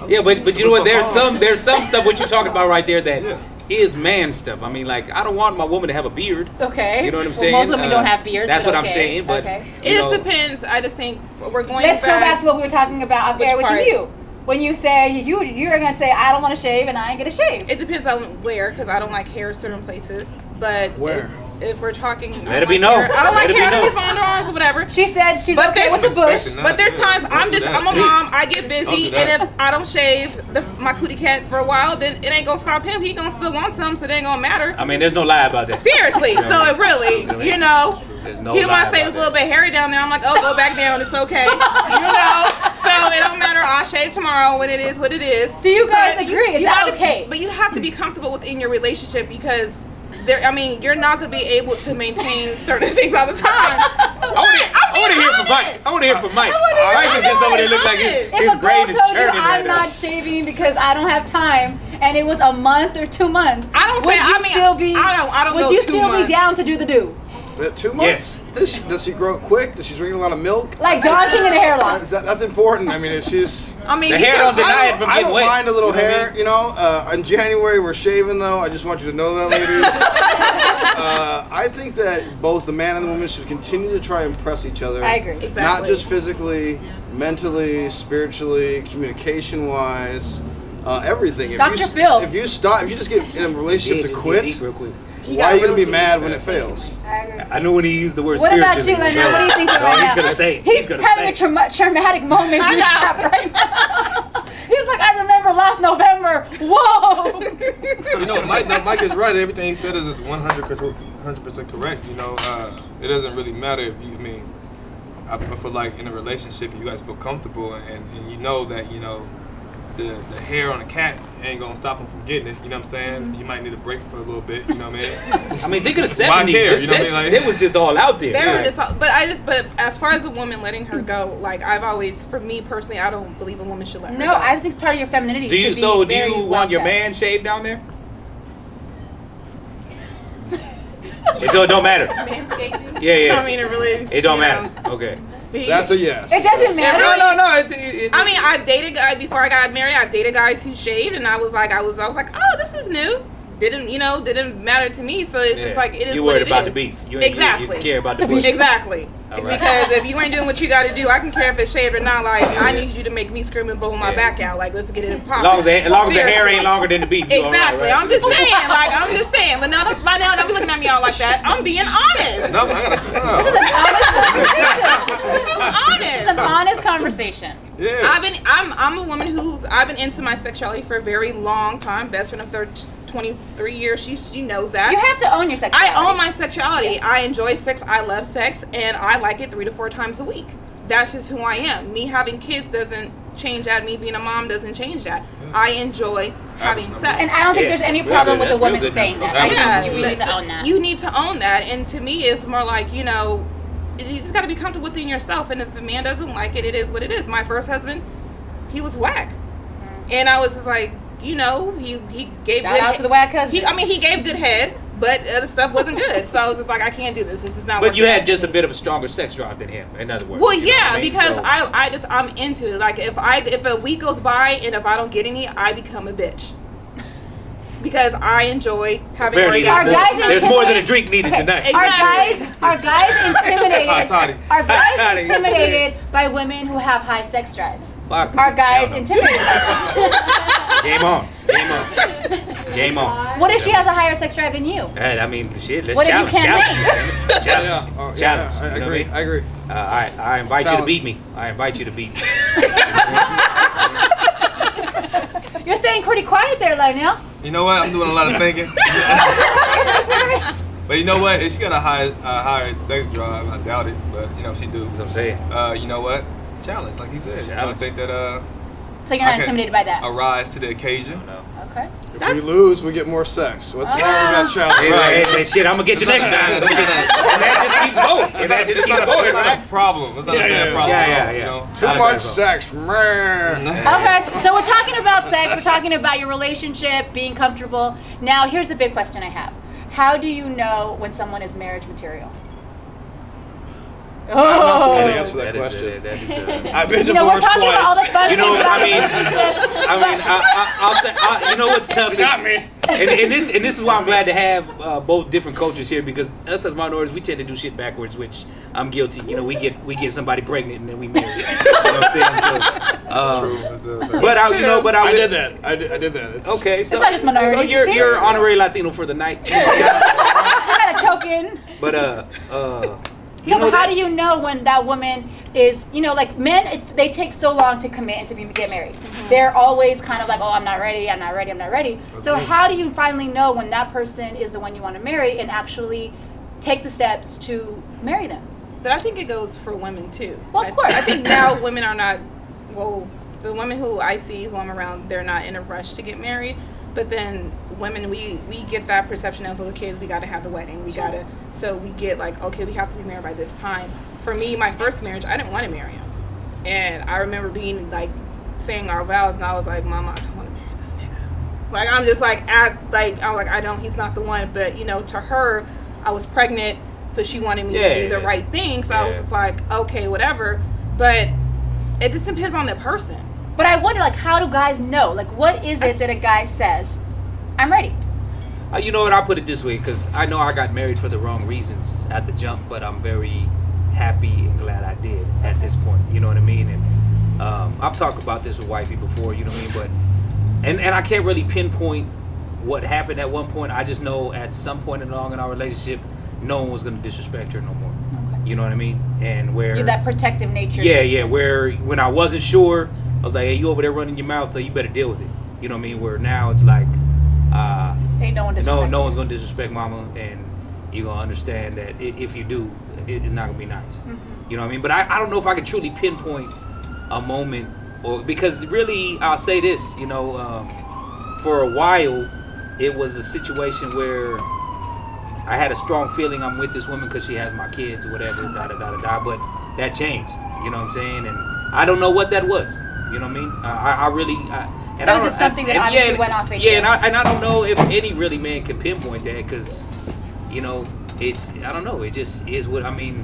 Yeah, but you know what? There's some stuff what you're talking about right there that is man stuff. I mean, like I don't want my woman to have a beard. Okay. You know what I'm saying? Most women don't have beards. That's but what I'm okay. saying. But okay. It just depends. I just think we're going. Let's go back to what we were talking about up there with part? you. When you say you're gonna say I don't want to shave and I ain't gonna shave. It depends on where, because I don't like hair certain places. But Where? If we're talking, Let it be known. I don't like Let it be hair known. underneath my underarms or whatever. She said she's But okay with the bush. But there's times I'm a mom. I get busy, and if I don't shave my cootie cat for a while, then it ain't gonna stop him. He gonna still want some, so it ain't gonna matter. I mean, there's no lie about that. Seriously, so it really, There's no he lie might say about it's a little that. bit hairy down there. I'm like, oh, go back down. It's okay. So it don't matter. I'll shave tomorrow when it is what it is. Do you guys But agree? Is you that have to- okay? But you have to be comfortable within your relationship because you're not gonna be able to maintain certain things all the time. I want to hear from Mike. I want to hear from Mike. Mike is just over there look like his If a brain girl is told you churning right I'm now. not shaving because I don't have time, and it was a month or 2 months, I don't would say. you I mean, still be? I don't would go you 2 still months. be down to do the do? 2 months? Yes. Does she grow quick? Does she drink a lot of milk? Like Don King in a hairline. That's important. I mean, if she's... I mean, The hair because don't deny it from I getting don't wet. mind a little You know what I hair, you know. In January, we're shaving, though. I just want you to know that, ladies. I think that both the man and the woman should continue to try and impress each other. I agree. Exactly. Not just physically, mentally, spiritually, communication-wise, everything. Dr. Phil. If you just get in a relationship to Just quit, eat real quick. why are you going to be mad when it fails? I agree. I knew when he used the word What about you, spiritually. Lynell? What do you think right now? He's gonna say it. He's gonna having say a traumatic moment recap right now. He's like, I remember last November. Whoa. You know, Mike is right. Everything he said is 100% correct. You know, it doesn't really matter if you. I mean, I feel like in a relationship, you guys feel comfortable, and you know that the hair on a cat ain't gonna stop him from getting it. You know what I'm saying? You might need a break for a little bit. You know what I mean? I mean, think of the Why 70s. care? You know what I mean? Like- It was just all out there. They were Yeah. just, but as far as a woman letting her go, like I've always, for me personally, I don't believe a woman should let her No, go. I think it's part of your femininity. Do to you? be So do very you want your well-kept. man shaved down there? It don't matter. Manscaping. Yeah. I mean, it really. It don't you matter. know, Okay. That's a yes. It doesn't matter. No. I mean, I've dated guys before I got married. I've dated guys who shaved, and I was like, oh, this is new. Didn't matter to me. So it's just like it is. You what worried it about is. the beef. You ain't Exactly. You care about the bush. Exactly. All right. Because if you ain't doing what you got to do, I can care if it's shaved or not. Like I need you to make me scream and blow my Yeah. back out. Like let's get it in pop. As long as the hair Seriously. ain't longer than the beef. you all right, Exactly. right? I'm just saying. Like I'm just saying. Lynell, don't be looking at me all like that. I'm being honest. No, I gotta. This is an honest conversation. This is honest. This is an honest conversation. Yeah. I'm a woman I've been into my sexuality for a very long time. Best friend of 23 years. She knows that. You have to own your sexuality. I own my sexuality. I enjoy sex. I love sex, and I like it 3 to 4 times a week. That's just who I am. Me having kids doesn't change that. Me being a mom doesn't change that. I enjoy having sex. And I don't think Yeah. there's any Real problem good. with a That's real woman good. saying that. That's I real think you need to own that. You need to own that. And to me, it's more like, you just got to be comfortable within yourself. And if a man doesn't like it, it is what it is. My first husband, he was whack. And I was just like, he gave Shout good out to the whack husband. he gave good head, but other stuff wasn't good. So I was just like, I can't do this. This is not But working you had out. just a bit of a stronger sex drive than him. In other words. Well, you know what yeah, I mean? because So- I'm into it. Like if a week goes by and if I don't get any, I become a bitch. Because I enjoy having Apparently orgasms. Are guys there's more than a intimidated? drink needed Okay. tonight. Are guys intimidated? Hot toddy. Are guys Toddy. intimidated by women who have high sex drives? Fuck. Are guys Hell no. intimidated by that? Game on. What if she has a higher sex drive than you? Hey, I mean, shit. Let's What if you challenge. can't Challenge. Yeah, Challenge. I You know what agree. mean? I agree. I invite you to Challenge. beat me. I invite you to beat me. You're staying pretty quiet there, Lynell. You know what? I'm doing a lot of thinking. But you know what? If she got a higher sex drive, I doubt it. But she do. That's what I'm saying. You know what? Challenge, like he said. I Challenge. think that So you're not Okay. intimidated by that? I rise to the occasion. Okay. If we lose, we get more sex. What's wrong with that challenge? Hey, shit, I'm gonna get you next time. And that just keeps going. And that just keeps going, It's not right? a problem. It's not a bad problem. Yeah. You know? Too much sex, man. Okay, so we're talking about sex. We're talking about your relationship, being comfortable. Now, here's a big question I have. How do you know when someone is marriage material? I'm not the one to Oh. answer that question. That is I've been You know, we're divorced talking about all the twice. fun You know, things about I mean, relationships. I'll say, you know what's tough is, and this is why I'm glad to have both different cultures here, because us as minorities, we tend to do shit backwards, which I'm guilty. You know, we get somebody pregnant and then we marry. You know what I'm saying? So, but I did that. I did that. It's, okay, so It's not just minorities, so it's you're serious. honorary Latino for the night. I got a token. But No, but how do you know when that woman is, you know, like men, they take so long to commit and to get married. They're always kind of like, oh, I'm not ready. So how do you finally know when that person is the one you want to marry and actually take the steps to marry them? But I think it goes for women too. Well, of course. I think now women are not, well, the women who I see, who I'm around, they're not in a rush to get married. But then women, we get that perception as little kids, we got to have the wedding. So we get like, okay, we have to be married by this time. For me, my first marriage, I didn't want to marry him. And I remember being like, saying our vows, and I was like, Mama, I don't want to marry this nigga. Like, I'm just like, he's not the one. But, you know, to her, I was pregnant, so she wanted me to do the right thing. So I was just like, okay, whatever. But it just depends on the person. But I wonder, like, how do guys know? Like, what is it that a guy says, I'm ready? You know what? I'll put it this way, because I know I got married for the wrong reasons at the jump, but I'm very happy and glad I did at this point. You know what I mean? And I've talked about this with wifey before. You know what I mean? But and I can't really pinpoint what happened at one point. I just know at some point along in our relationship, no one was going to disrespect her no more. Okay. You know what I mean? And where You're that protective nature. Yeah. Where when I wasn't sure, I was like, hey, you over there running your mouth, you better deal with it. You know what I mean? Where now it's like, Ain't no one disrespecting. no one's gonna disrespect mama, and you're gonna understand that if you do, it's not gonna be nice. You know what I mean? But I don't know if I can truly pinpoint a moment, or because really I'll say this, you know, for a while it was a situation where I had a strong feeling I'm with this woman because she has my kids or whatever, but that changed. You know what I'm saying? And I don't know what that was. You know what I mean? I really. It was just something that obviously went off in you. Yeah, and I don't know if any really man can pinpoint that, because, you know, I don't know. It just is what, I mean,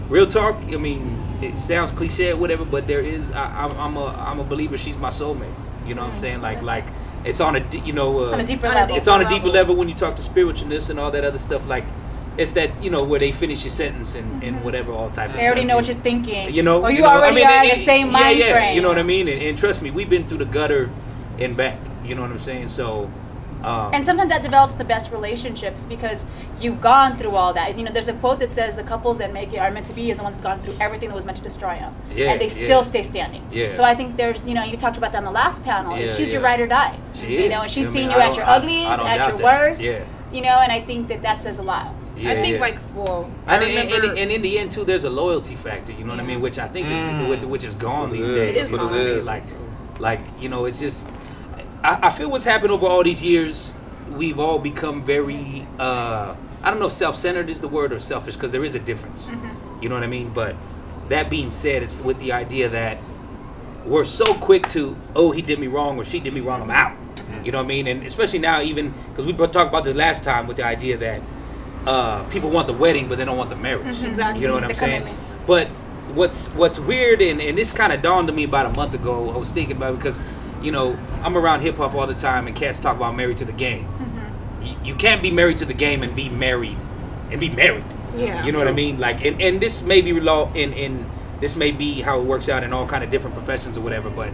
real talk, I mean, it sounds cliche or whatever, but there is, I'm a believer she's my soulmate. You know what I'm saying? Like, it's on a, you know. On a deeper level. It's on a deeper level when you talk to spiritualness and all that other stuff, like, it's that, you know, where they finish your sentence and whatever, all type of stuff. They already know what you're thinking. You know, or you already are in the same mind frame. frame. You know what I mean? And trust me, we've been through the gutter and back. You know what I'm saying? So. And sometimes that develops the best relationships because you've gone through all that. You know, there's a quote that says the couples that make it are meant to be, and the ones that's gone through everything that was meant to destroy them. Yeah, and they still stay standing. Yeah. So I think there's, you know, you talked about that on the last panel. Yeah, She's your ride or die. She you is. know, and she's I seen mean, you at your ugliest, I don't at doubt your that. worst. Yeah. You know, and I think that says a lot. Yeah, I think yeah. like, well, And, I remember, and in the end too, there's a loyalty factor. You know what I mean? Which I think is which is gone these days. It is You know what I gone. mean? Like you know, it's just. I feel what's happened over all these years. We've all become very. I don't know if self-centered is the word or selfish, because there is a difference. You know what I mean? But that being said, it's with the idea that we're so quick to, oh, he did me wrong or she did me wrong, I'm out. You know what I mean? And especially now, even because we talked about this last time with the idea that people want the wedding, but they don't want the marriage. Exactly. You know what I'm The saying? commitment. But what's weird, and this kind of dawned on me about a month ago. I was thinking about it because, you know, I'm around hip hop all the time, and cats talk about married to the game. You can't be married to the game and be married. Yeah. You know what I mean? Like, and this may be this may be how it works out in all kind of different professions or whatever. But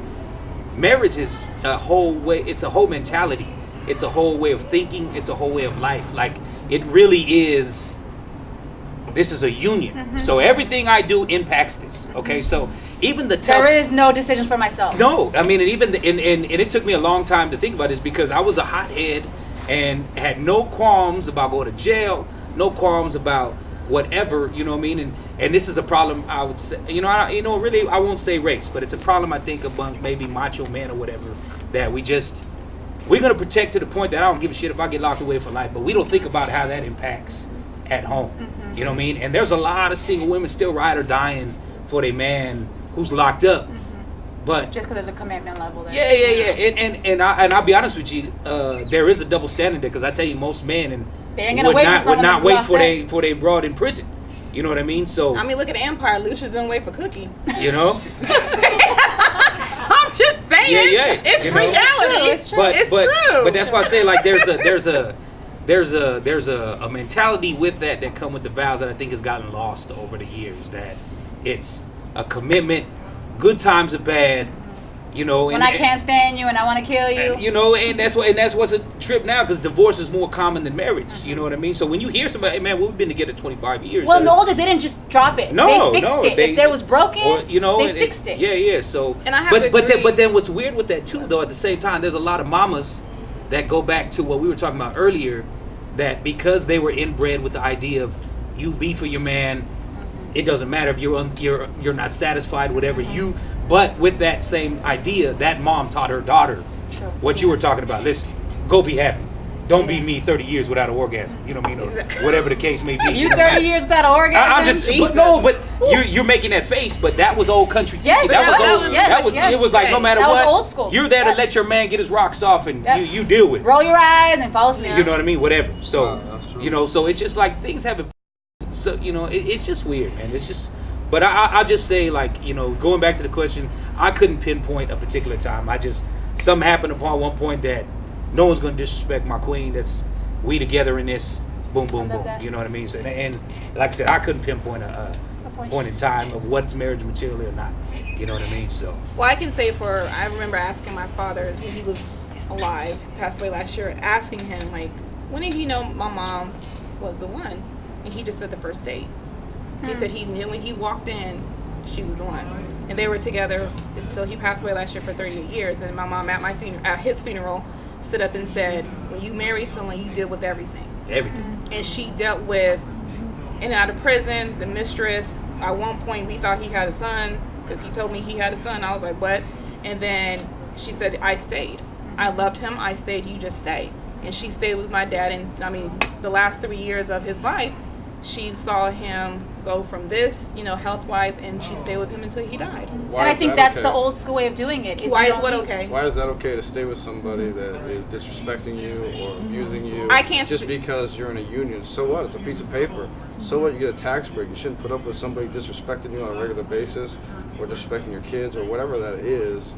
marriage is a whole way. It's a whole mentality. It's a whole way of thinking. It's a whole way of life. Like, it really is. This is a union. So everything I do impacts this. Okay, so even the tough. There is no decision for myself. No, I mean, and even and it took me a long time to think about this because I was a hothead and had no qualms about going to jail, no qualms about whatever, you know what I mean? And this is a problem I would say, really, I won't say race, but it's a problem I think among maybe macho men or whatever, that we just, we're gonna protect to the point that I don't give a shit if I get locked away for life, but we don't think about how that impacts at home. You know what I mean? And there's a lot of single women still ride or dying for their man who's locked up. But Just because there's a commitment level there. yeah. And I'll be honest with you, there is a double standard there, because I tell you, most men They ain't gonna wait for someone would not that's wait locked for they broad in prison. You know what I mean? So I mean, look at Empire. Lucia's in wait for Cookie. you know, I'm just saying. Yeah. It's You know? reality. It's true. but It's but true. but that's why I say, like, there's a mentality with that come with the vows that I think has gotten lost over the years. That it's a commitment, good times or bad. You know, When I can't stand you and I want to kill you. You know, and that's what's a trip now, because divorce is more common than marriage. You know what I mean? So when you hear somebody, hey man, we've been together 25 years. Well, in the oldest, they didn't just drop it. No, they fixed it. If there was broken, they fixed it. Yeah. So, And I have to but agree. then what's weird with that too, though, at the same time, there's a lot of mamas that go back to what we were talking about earlier, that because they were inbred with the idea of you be for your man, it doesn't matter if you're not satisfied, whatever you. But with that same idea, that mom taught her daughter what you were talking about. Listen, go be happy. Don't be me 30 years without an orgasm. You know what I mean? Or whatever the case may be. You 30 years without an orgasm? I'm just, but you're making that face, but that was old country. Yes, that was yes. it was like, no matter That was what, old school. you're there to Yes. let your man get his rocks off, and Yep. you deal with it. Roll your eyes and fall asleep. You know what I mean? Whatever. So, Wow, that's true. you know, so it's just like things haven't. So, you know, it's just weird, man. It's just. But I'll just say, like, you know, going back to the question, I couldn't pinpoint a particular time. Something happened upon one point that no one's going to disrespect my queen. That's we together in this. Boom, boom, love boom. that. You know what I mean? So, and like I said, I couldn't pinpoint a point in time of what's marriage material or not. You know what I mean? So. Well, I can say I remember asking my father when he was alive, passed away last year, asking him, like, when did he know my mom was the one? And he just said the first date. He said he knew when he walked in, she was the one. And they were together until he passed away last year for 38 years. And my mom at his funeral stood up and said, when you marry someone, you deal with everything. Everything. And she dealt with in and out of prison, the mistress. At one point, we thought he had a son because he told me he had a son. I was like, what? And then she said, I stayed. I loved him. I stayed. You just stay. And she stayed with my dad. And I mean, the last 3 years of his life, she saw him go from this, you know, health-wise, and she stayed with him until he died. And I think that's the old school way of doing it. Why you is don't what need- okay? Why is that okay to stay with somebody that is disrespecting you or abusing you? I can't just sp- because you're in a union. So what? It's a piece of paper. So what? You get a tax break. You shouldn't put up with somebody disrespecting you on a regular basis, or disrespecting your kids, or whatever that is.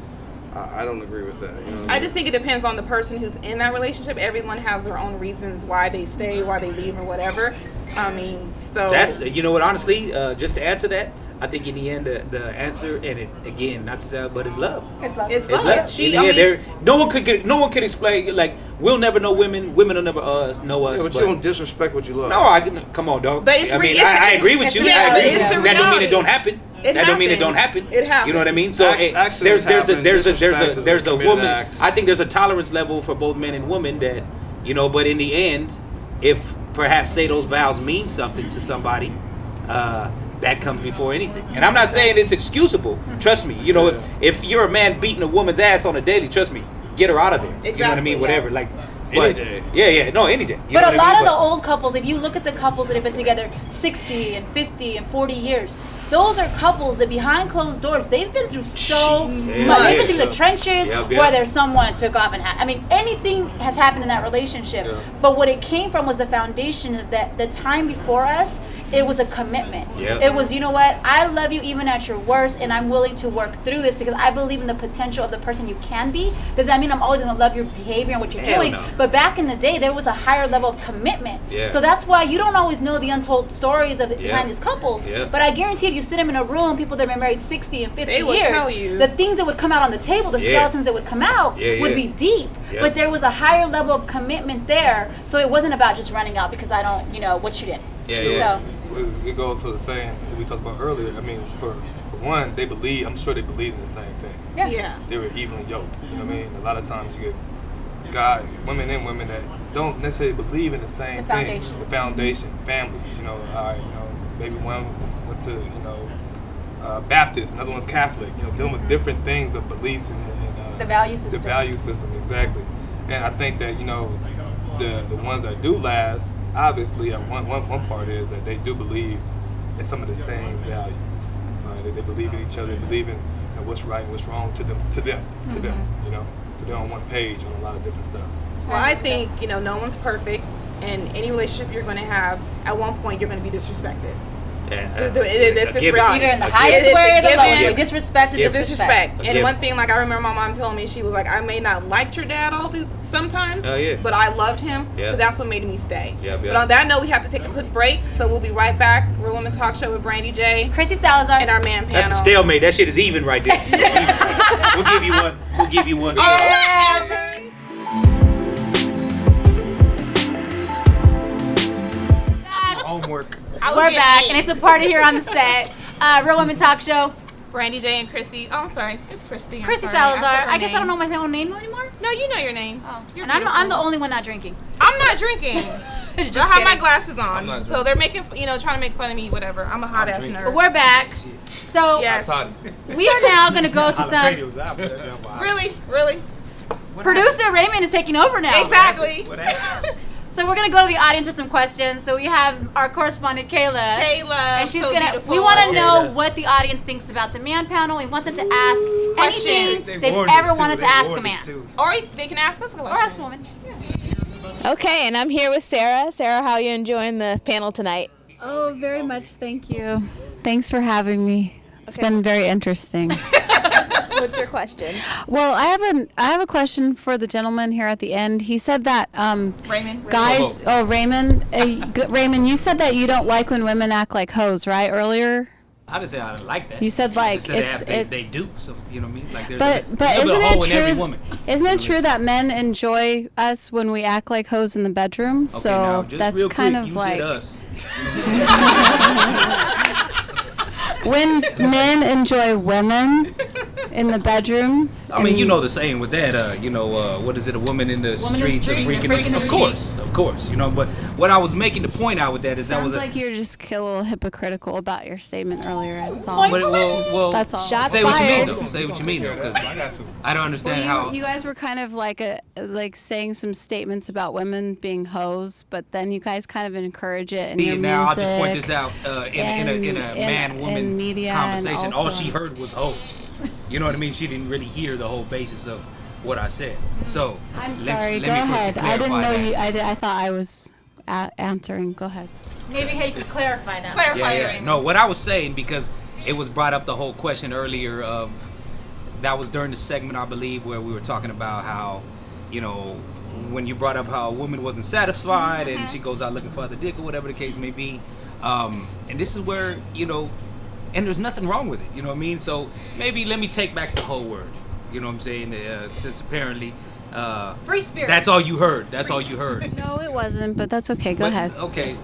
I don't agree with that. You know what I just think it depends on the person who's in that relationship. Everyone has their own reasons why they stay, why they leave, or whatever. I mean, so That's, you know what, honestly, just to add to that, I think in the end the answer, and it again, not to say, but it's love. It's love. It's It's love. love. In the end, no one could explain, like, we'll never know women will never know us. Yeah, but you don't disrespect what you love. No, come on, dog. But it's I mean, it's- I agree with it's you. reality. I agree. It's the That don't mean it reality. don't happen. It That don't mean it happens. don't happen. It happens. You know what I mean? So Accidents there's happen. Disrespect is there's a a committed woman. act. I think there's a tolerance level for both men and women that, you know. But in the end, if perhaps say those vows mean something to somebody, that comes before anything. And I'm not saying it's excusable. Trust me. You know, if you're a man beating a woman's ass on a daily, trust me, get her out of there. You know what I mean? Exactly, Whatever. Like. Any But, day. yeah, no, any day. You But know a what I lot mean? of the But- old couples, if you look at the couples that have been together 60 and 50 and 40 years, those are couples that behind closed doors, they've been through so Yeah, much. They've yeah. been through the trenches, Yep. whether someone took off and I mean, anything has happened in that relationship. Yeah. But what it came from was the foundation of that the time before us, it was a commitment. Yep. It was, you know what, I love you even at your worst, and I'm willing to work through this because I believe in the potential of the person you can be. Does that mean I'm always going to love your behavior and what you're Hell doing? no. But back in the day, there was a higher level of commitment. Yeah. So that's why you don't always know the untold stories of behind Yeah. these couples. Yeah. But I guarantee if you sit them in a room, people that have been married 60 and 50 They will years, tell you. the things that would come out on the table, the Yeah. skeletons that would come out Yeah, would yeah. be deep. Yeah. But there was a higher level of commitment there. So it wasn't about just running out because I don't, what you did. Yeah, yeah. So, It goes to the saying that we talked about earlier. I mean, for one, they believe. I'm sure they believe in the same thing. yeah. Yeah. They were evenly yoked. You know what I mean? A lot of times you get women and women that don't necessarily believe in the same The thing. foundation. The foundation, families. Maybe one went to Baptist, another one's Catholic. Dealing with different things of beliefs and The value system. The value system, exactly. And I think that, the ones that do last, obviously, one part is that they do believe in some of the same values. They believe in each other. They believe in what's right and what's wrong to them. So they're on one page on a lot of different stuff. Well, I think, no one's perfect, and any relationship you're going to have, at one point, you're going to be disrespected. This is reality. Either in the highest way or the lowest way. Disrespect is disrespect. And one thing, like, I remember my mom telling me, she was like, I may not like your dad sometimes, but I loved him, so that's what made me stay. But on that note, we have to take a quick break, so we'll be right back. Real Women Talk Show with Brandy J, Chrissy Salazar, and our man panel. That's a stalemate. That shit is even right there. We'll give you one. We'll give you one. Homework. We're back, and it's a party here on the set. Real Women Talk Show. Brandy J and Chrissy. Oh, I'm sorry. It's Christy. Christy Salazar. I guess I don't know my own name anymore. No, you know your name. Oh. And I'm the only one not drinking. I'm not drinking. Just I have my kidding. glasses on. So they're making, trying to make fun of me, whatever. I'm a hot ass nerd. But we're back. So yes. We are now going to go to some... Really? Producer Raymond is taking over now. Exactly. So we're gonna go to the audience for some questions. So we have our correspondent Kayla, and she's we want to know what the audience thinks about the man panel. We want them to ask anything they've ever wanted to ask a man, or they can ask us a question, or ask a woman. Okay, and I'm here with Sarah. Sarah, how are you enjoying the panel tonight? Oh, very much. Thank you. Thanks for having me. It's been very interesting. What's your question? Well, I have a question for the gentleman here at the end. He said that Raymond. Guys, Raymond, Raymond, you said that you don't like when women act like hoes, right? Earlier. I didn't say I didn't like that. You said like they do. So you know what I mean? Like but isn't it true? Isn't it true that men enjoy us when we act like hoes in the bedroom? Okay, so now, just that's real kind quick, of you like said us. when men enjoy women in the bedroom. I mean, you know the saying with that, what is it? A woman in the streets, of course, But what I was making the point out with that is sounds like you're just a little hypocritical about your statement earlier. That's all. Well, that's all. Shots say what you mean, though. Say what you mean, though, because I don't understand how. You guys were kind of like saying some statements about women being hoes, but then you guys kind of encourage it in your now music. I'll just point this out in a man-woman media conversation. All also. she heard was hoes. You know what I mean? She didn't really hear the whole basis of what I said. So I'm sorry. Go ahead. I didn't know you. I thought I was answering. Go ahead. Maybe you could clarify that. Yeah. No, what I was saying, because it was brought up the whole question earlier of that was during the segment, I believe, where we were talking about how, when you brought up how a woman wasn't satisfied and she goes out looking for other dick or whatever the case may be, and this is where and there's nothing wrong with it, you know what I mean? So maybe let me take back the whole word, you know what I'm saying? Since apparently free spirit. That's all you heard. That's all you heard. No, it wasn't, but that's okay. Go ahead. Okay.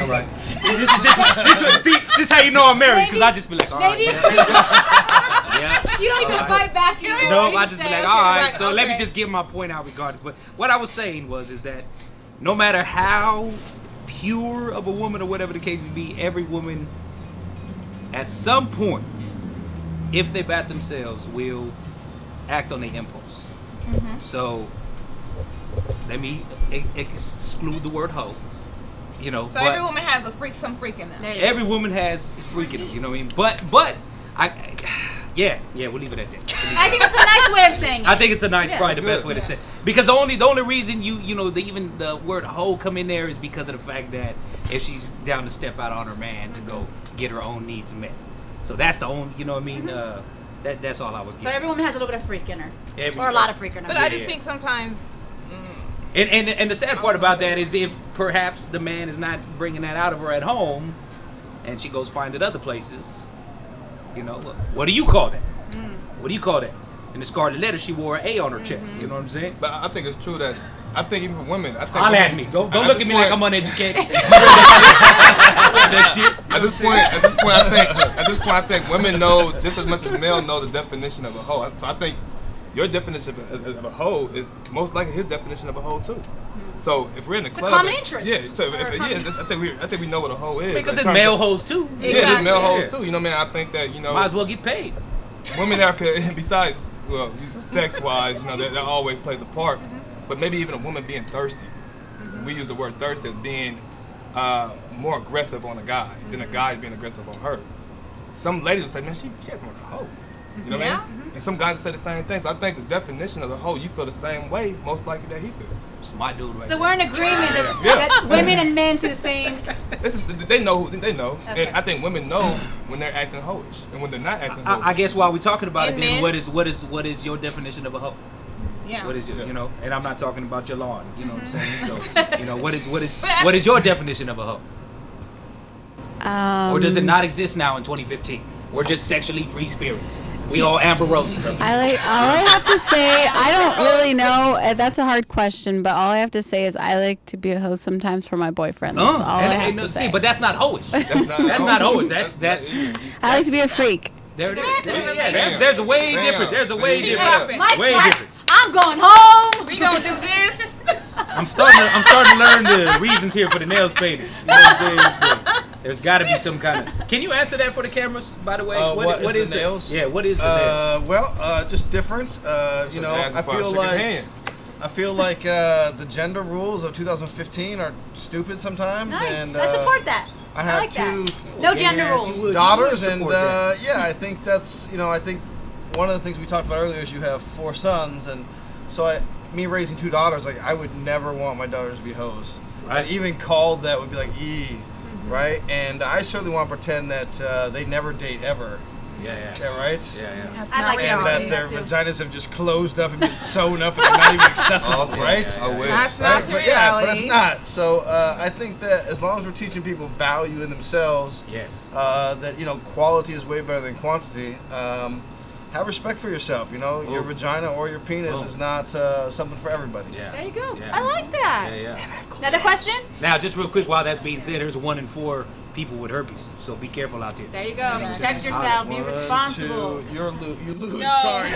All right. This is how you know I'm married, because I just be like, all right. Yeah. You don't even fight back. No, I just be like, all right. So let me just get my point out regardless. But what I was saying is that no matter how pure of a woman or whatever the case may be, every woman at some point, if they bat themselves, will act on their impulse. So let me exclude the word hoe. So every woman has some freak in them. Every woman has freak in them. You know what I mean? But we'll leave it at that. I think it's a nice way of saying it. I think it's a nice, probably the best way to say it. Because the only reason even the word hoe come in there is because of the fact that if she's down to step out on her man to go get her own needs met. So that's the only, you know what I mean? That's all I was getting. So every woman has a little bit of freak in her. Or a lot of freak in her. But I just think sometimes... And the sad part about that is if perhaps the man is not bringing that out of her at home and she goes find it other places, what do you call that? What do you call that? In the Scarlet Letter, she wore an A on her chest. You know what I'm saying? But I think it's true that I think even for women, holla at me. Don't look at me like I'm uneducated. At this point, I think women know just as much as men know the definition of a hoe. So I think your definition of a hoe is most likely his definition of a hoe too. So if we're in the club, it's a common interest. Yeah. So I think we know what a hoe is. Because it's male hoes too. Yeah, there's male hoes too. You know what I mean? I think that might as well get paid. Women that could, besides sex wise, that always plays a part. but maybe even a woman being thirsty. When we use the word thirsty as being more aggressive on a guy than a guy being aggressive on her. Some ladies will say, man, she has more of a hoe. You know what I mean? And some guys will say the same thing. So I think the definition of the hoe, you feel the same way, most likely that he feels. It's my dude right So there. we're in agreement that women and men to the same. They know who they know. Okay. And I think women know when they're acting hoish and when they're not acting hoish. I guess while we're talking about And it, then men? what is your definition of a hoe? Yeah. What is your, you know? And I'm not talking about your lawn. You know what I'm saying? So, you know, what is your definition of a hoe? Or does it not exist now in 2015? We're just sexually free spirits. We all Amber Roses. All I have to say, I don't really know. That's a hard question, but all I have to say is I like to be a host sometimes for my boyfriend. That's all I have to say. But that's not hoish. That's not hoish. That's I like to be a freak. there it is. There's a way different. There's a way different. Mike's Way like, different. I'm going home. We gonna do this. I'm starting to learn the reasons here for the nails painted. You know what I'm saying? So there's got to be some kind of. Can you answer that for the cameras, by the way? What is the nails? Yeah, what is the nails? Well, just different. You know, I feel like the gender rules of 2015 are stupid sometimes. Nice. And, I support that. I have like two that. No gender rules. daughters, and support that. yeah, I think that's I think one of the things we talked about earlier is you have 4 sons, and so me raising 2 daughters, like I would never want my daughters to be hoes. Right. Even called that would be like right? And I certainly want to pretend that they never date ever. Yeah. Yeah, right? Yeah. That's I not like And reality. that their That too. vaginas have just closed up and been sewn up and they're not even accessible, Awesome. right? I wish. That's Right? not But reality. but it's not. So I think that as long as we're teaching people value in themselves, Yes. that quality is way better than quantity. Have respect for yourself. Your vagina or your penis is not something for everybody. Yeah. There you go. Yeah. I like that. Yeah. Another question? Now, just real quick, while that's being said, there's 1 in 4 people with herpes, so be careful out there. There you go. Protect yourself. Be 1, responsible. 2, you lose. No. Sorry.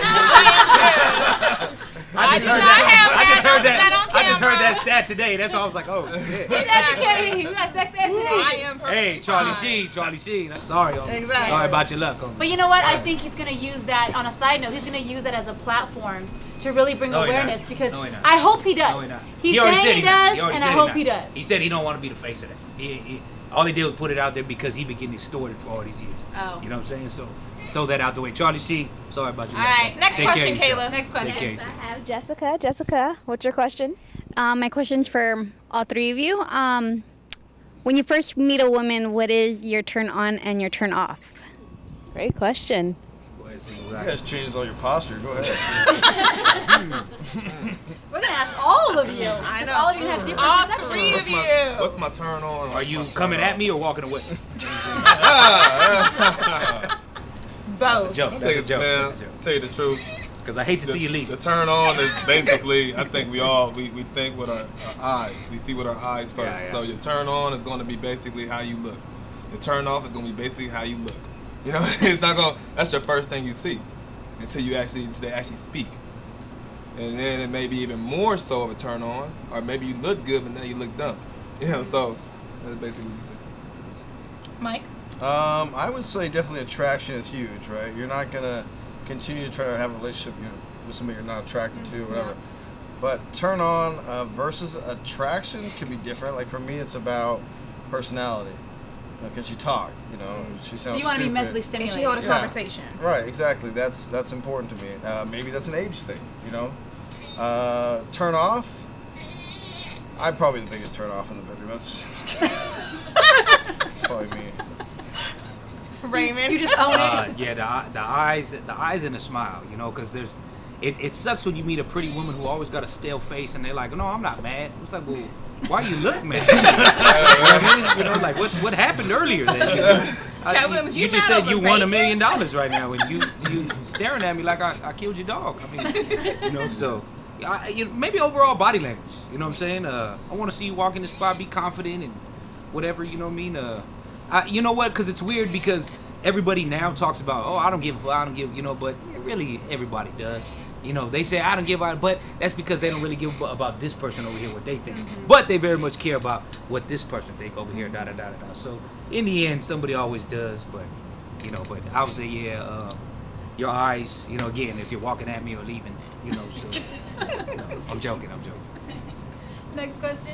I did not have I just heard that. on I just heard camera. that stat today. That's why I was like, oh shit. He's educated. You got sex ed today. I am Hey, perfectly Charlie Sheen. I'm sorry. Exactly. Sorry about your luck. But you know what? I think he's going to use that, on a side note, he's going to use that as a platform to really bring No, he awareness not. because No, he not. I hope he does. No, he not. He's He already saying said he not. does, already and I said hope not. he does. He said he don't want to be the face of that. He all he did was put it out there because he been getting extorted for all these years. Oh. You know what I'm saying? So throw that out the way. Charlie Sheen, sorry about your All luck. right. bro. Next Take care question, of yourself. Kayla. Next Take care of question. yourself. I have Jessica. Jessica, what's your question? My question's for all 3 of you. When you first meet a woman, what is your turn on and your turn off? Great question. Go ahead, You Zach. guys changed all your posture. Go ahead. We're going to ask all of you. I Because know. all of you have different All perceptions. 3 of you. What's my turn on? Are you coming at me or walking away? Both. Joke. I That's a think, joke. man, That's a joke. tell you the truth. Because I hate to see you leave. The turn on is basically, I think we think with our eyes. We see with our eyes first. Yeah. So your turn on is going to be basically how you look. Your turn off is going to be basically how you look. It's not going. That's your first thing you see until they actually speak. And then it may be even more so of a turn on, or maybe you look good but now you look dumb. So that's basically what you see. Mike? I would say definitely attraction is huge, right? You're not gonna continue to try to have a relationship with somebody you're not attracted to, or whatever. But turn on versus attraction can be different. Like for me, it's about personality. Because you talk, she sounds So you want to be stupid. mentally And stimulated. she hold a Yeah. conversation. Right, exactly. That's important to me. Maybe that's an age thing, Turn off. I'm probably the biggest turn off in the bedroom. That's probably me. Raymond? You just own it. Yeah, the eyes and the smile, because there's, it sucks when you meet a pretty woman who always got a stale face and they're like, no, I'm not mad. It's like, well, why you look mad? Like what happened earlier? Kevin, You you just mad said you over won $1 bacon? million right now, and you staring at me like I killed your dog. I mean, so. Maybe overall body language, you know what I'm saying? I want to see you walk in the spot, be confident and whatever, you know what I mean? You know what? Because it's weird because everybody now talks about, oh, I don't give, but really everybody does. They say I don't give a, but that's because they don't really give about this person over here what they think. But they very much care about what this person think over here, da-da-da-da-da. So in the end, somebody always does, but I would say, your eyes, again, if you're walking at me or leaving, so I'm joking. Next question.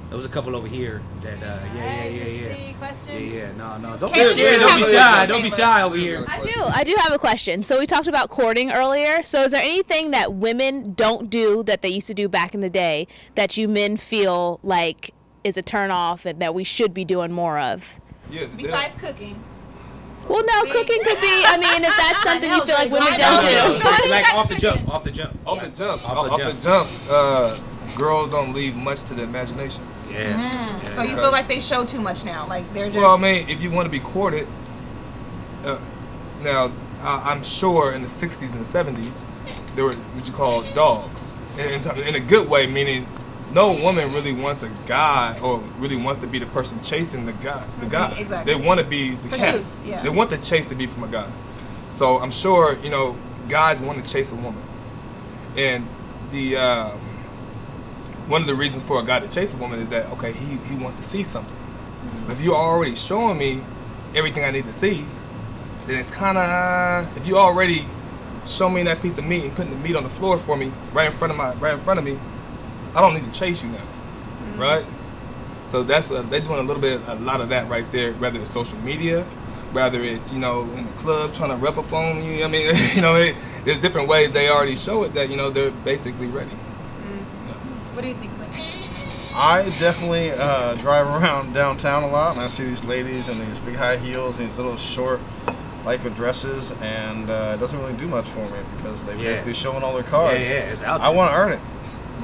There was a couple over here that, yeah. Question. Yeah. No. Don't Kayla, be scared. Don't be you shy. have Don't be shy over here. I do have a question. So we talked about courting earlier. So is there anything that women don't do that they used to do back in the day that you men feel like is a turn off and that we should be doing more of? Yeah. Besides cooking. Well, no, cooking could be, I mean, if that's something you feel like women don't do. Like off the jump. Off the jump. Girls don't leave much to the imagination. Yeah. So you feel like they show too much now? Like they're just. Well, I mean, if you want to be courted, now I'm sure in the 60s and 70s there were what you call dogs, in a good way, meaning no woman really wants a guy or really wants to be the person chasing the guy. Exactly. They want to be the cat. Chase, yeah. They want the chase to be from a guy. So I'm sure guys want to chase a woman, and the one of the reasons for a guy to chase a woman is that okay, he wants to see something. But if you're already showing me everything I need to see, then it's kind of if you already show me that piece of meat and putting the meat on the floor for me right in front of me, I don't need to chase you now, right? So that's what they're doing a lot of that right there. Whether it's social media, whether it's in the club trying to rep up on you. I mean, there's different ways they already show it that they're basically ready. What do you think, Mike? I definitely drive around downtown a lot, and I see these ladies in these big high heels and these little short lycra dresses, and it doesn't really do much for me because they're basically showing all their cards. Yeah, it's out there. I want to earn it.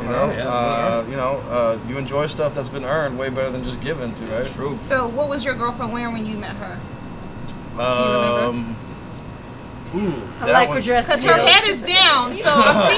Yeah. You enjoy stuff that's been earned way better than just given to, right? True. So what was your girlfriend wearing when you met her? Do you remember? A lycra dress. Because her head is down, so I'm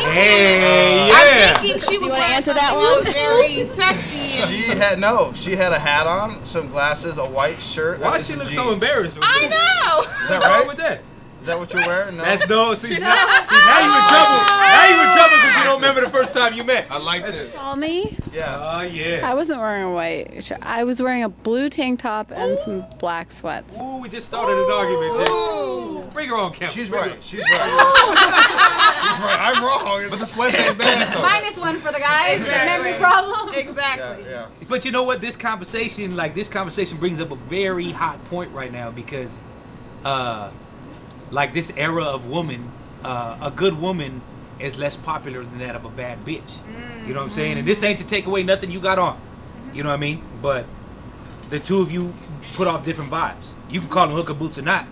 thinking she was wanna answer that one? one? Very sexy. She had a hat on, some glasses, a white shirt. Why and she some look jeans. so embarrassed? I know. Is that What's wrong right? with that? Is that what you're wearing? No. That's no. See, now you in trouble. Now you in trouble because you don't remember the first time you met. I like this. Saw me. Yeah. Oh yeah. I wasn't wearing a white shirt. I was wearing a blue tank top and some black sweats. Ooh, we just started an argument. Ooh. Bring her on, camera. She's right. She's right. She's right. I'm wrong. But the sweats ain't bad though. -1 for the guys. Memory problem. Exactly. Yeah. But you know what? This conversation brings up a very hot point right now because, like this era of woman, a good woman is less popular than that of a bad bitch. You know what I'm saying? And this ain't to take away nothing you got on. You know what I mean? But the two of you put off different vibes. You can call them hooker boots or not.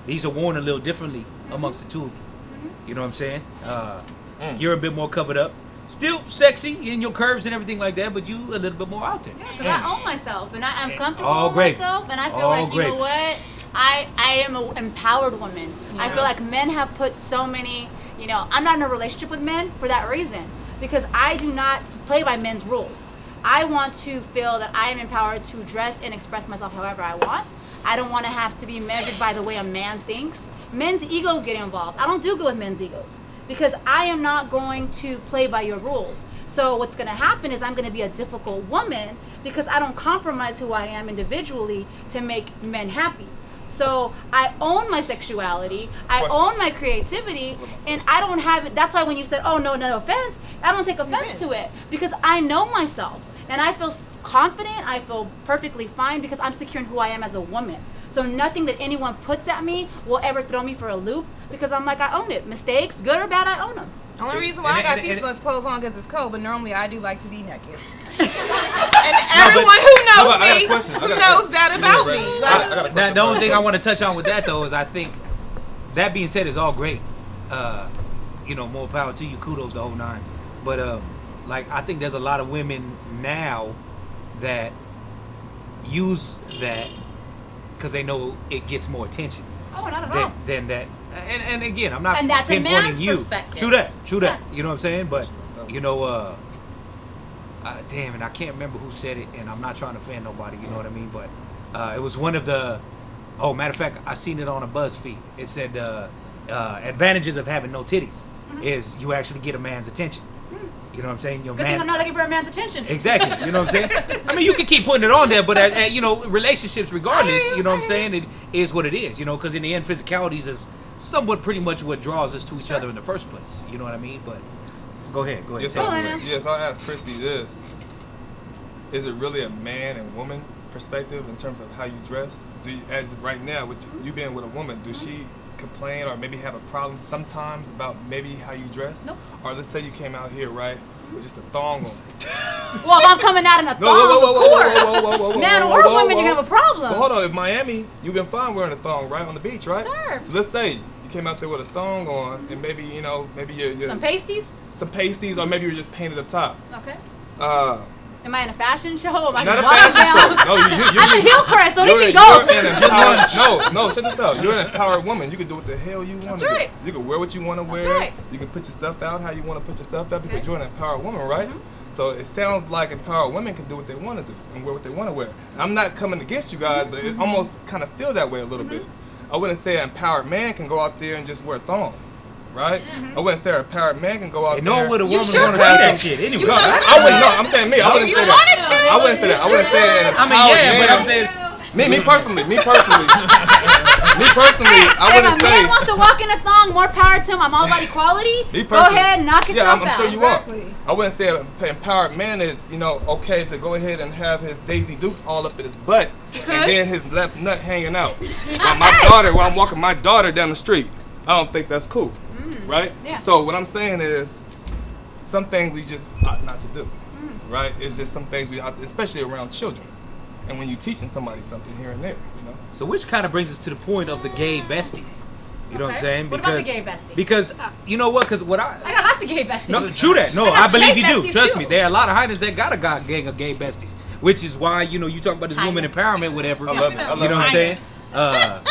These are worn a little differently amongst the two of you. You know what I'm saying? You're a bit more covered up. Still sexy in your curves and everything like that, but you a little bit more out there. Yeah, because I own myself and I'm comfortable All with great. myself, and I feel All like great. you know what, I am an empowered woman. I feel like men have put so many. I'm not in a relationship with men for that reason because I do not play by men's rules. I want to feel that I am empowered to dress and express myself however I want. I don't want to have to be measured by the way a man thinks. Men's egos get involved. I don't do good with men's egos because I am not going to play by your rules. So what's going to happen is I'm going to be a difficult woman because I don't compromise who I am individually to make men happy. So I own my sexuality, I own my creativity, and I don't have it. That's why when you said, oh, no offense, I don't take offense to it because I know myself and I feel confident, I feel perfectly fine because I'm secure in who I am as a woman. So nothing that anyone puts at me will ever throw me for a loop because I'm like, I own it. Mistakes, good or bad, I own them. The only reason why I got these much clothes on because it's cold, but normally I do like to be naked. And everyone who knows me knows that about me. The only thing I want to touch on with that though is I think that being said is all great. More power to you, kudos the whole nine. But I think there's a lot of women now that use that because they know it gets more attention. Oh, not at all. Than that. And again, I'm not And that's a man's pinpointing you. perspective. True that. Yeah. You know what I'm saying? But damn, and I can't remember who said it, and I'm not trying to offend nobody. You know what I mean? But it was one of the. Oh, matter of fact, I seen it on a BuzzFeed. It said advantages of having no titties is you actually get a man's attention. You know what I'm saying? Good thing I'm not looking for a man's attention. Exactly. You know what I'm saying? I mean, you can keep putting it on there, but relationships, regardless, you know what I'm saying? It is what it is, because in the end, physicalities is somewhat pretty much what draws us to each other in the first place. You know what I mean? But Go ahead. Yes, Go ahead. yes, I'll ask Chrissy this. Is it really a man and woman perspective in terms of how you dress? Do you, as of right now, with you being with a woman, does she complain or maybe have a problem sometimes about maybe how you dress? Nope. Or let's say you came out here, right, with just a thong on. Well, if I'm coming out in a thong, of course. Man or woman, you're gonna have a problem. Well, hold on. If Miami, you've been fine wearing a thong, right, on the beach, right? Sure. So let's say you came out there with a thong on, and maybe maybe you're Some pasties. some pasties, or maybe you're just painted up top. Okay. Uh, Am I in a fashion show? Am I Not a walking fashion down? show. No, I'm a Hillcrest, so you're anything goes. You're an empowered, no, check this out. You're an empowered woman. You can do what the hell you want. That's right. You can wear what you want to wear. That's right. You can put your stuff out how you want to put your stuff out because you're an empowered woman, right? So it sounds like empowered women can do what they want to do and wear what they want to wear. I'm not coming against you guys, but it almost kind of feel that way a little bit. I wouldn't say an empowered man can go out there and just wear thong. Right? I wouldn't say a empowered man can go out there. No would a woman sure want to see could. that shit anyway. No, I wouldn't. No, I'm saying me. I wouldn't say that. I wouldn't say that. I wouldn't say an I mean, empowered yeah, man. but I'm saying. Me personally. Me personally, I If wouldn't a man say. wants to walk in a thong, more power to him. I'm all about equality. Me Go personally. ahead and knock Yeah, yourself I'm out. sure you are. I wouldn't say an empowered man is, okay to go ahead and have his Daisy Dukes all up in his butt and then his left nut hanging out. But my daughter, while I'm walking my daughter down the street, I don't think that's cool, right? Yeah. So what I'm saying is, some things we just ought not to do, right? It's just some things we ought to, especially around children, and when you're teaching somebody something here and there, So which kind of brings us to the point of the gay bestie. You know what I'm Okay. saying? What about the gay bestie? Because you know what? Because what I got lots of gay besties. No, true that. No, I got I some believe gay you do. besties, Trust too. me. There are a lot of hiders that got a gang of gay besties, which is why you talk about this woman empowerment, whatever. I love it. I love You know what I'm it. saying?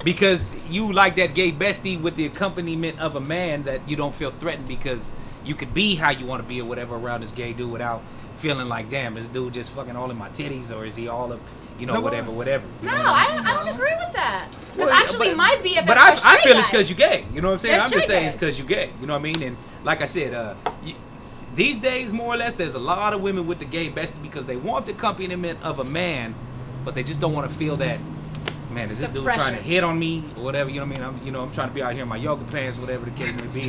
Because you like that gay bestie with the accompaniment of a man that you don't feel threatened because you could be how you want to be or whatever around this gay dude without feeling like, damn, this dude just fucking all in my titties, or is he all of, whatever. You No, know what I don't agree with that. That's Well, actually but- my BFF. But are I straight feel it's guys. because you're gay. You know what I'm saying? They're I'm just straight saying it's guys. because you're gay. You know what I mean? And like I said, these days, more or less, there's a lot of women with the gay bestie because they want the accompaniment of a man, but they just don't want to feel that, man, is this The dude trying to pressure. hit on me or whatever? You know what I mean? I'm trying to be out here in my yoga pants, whatever the case may be,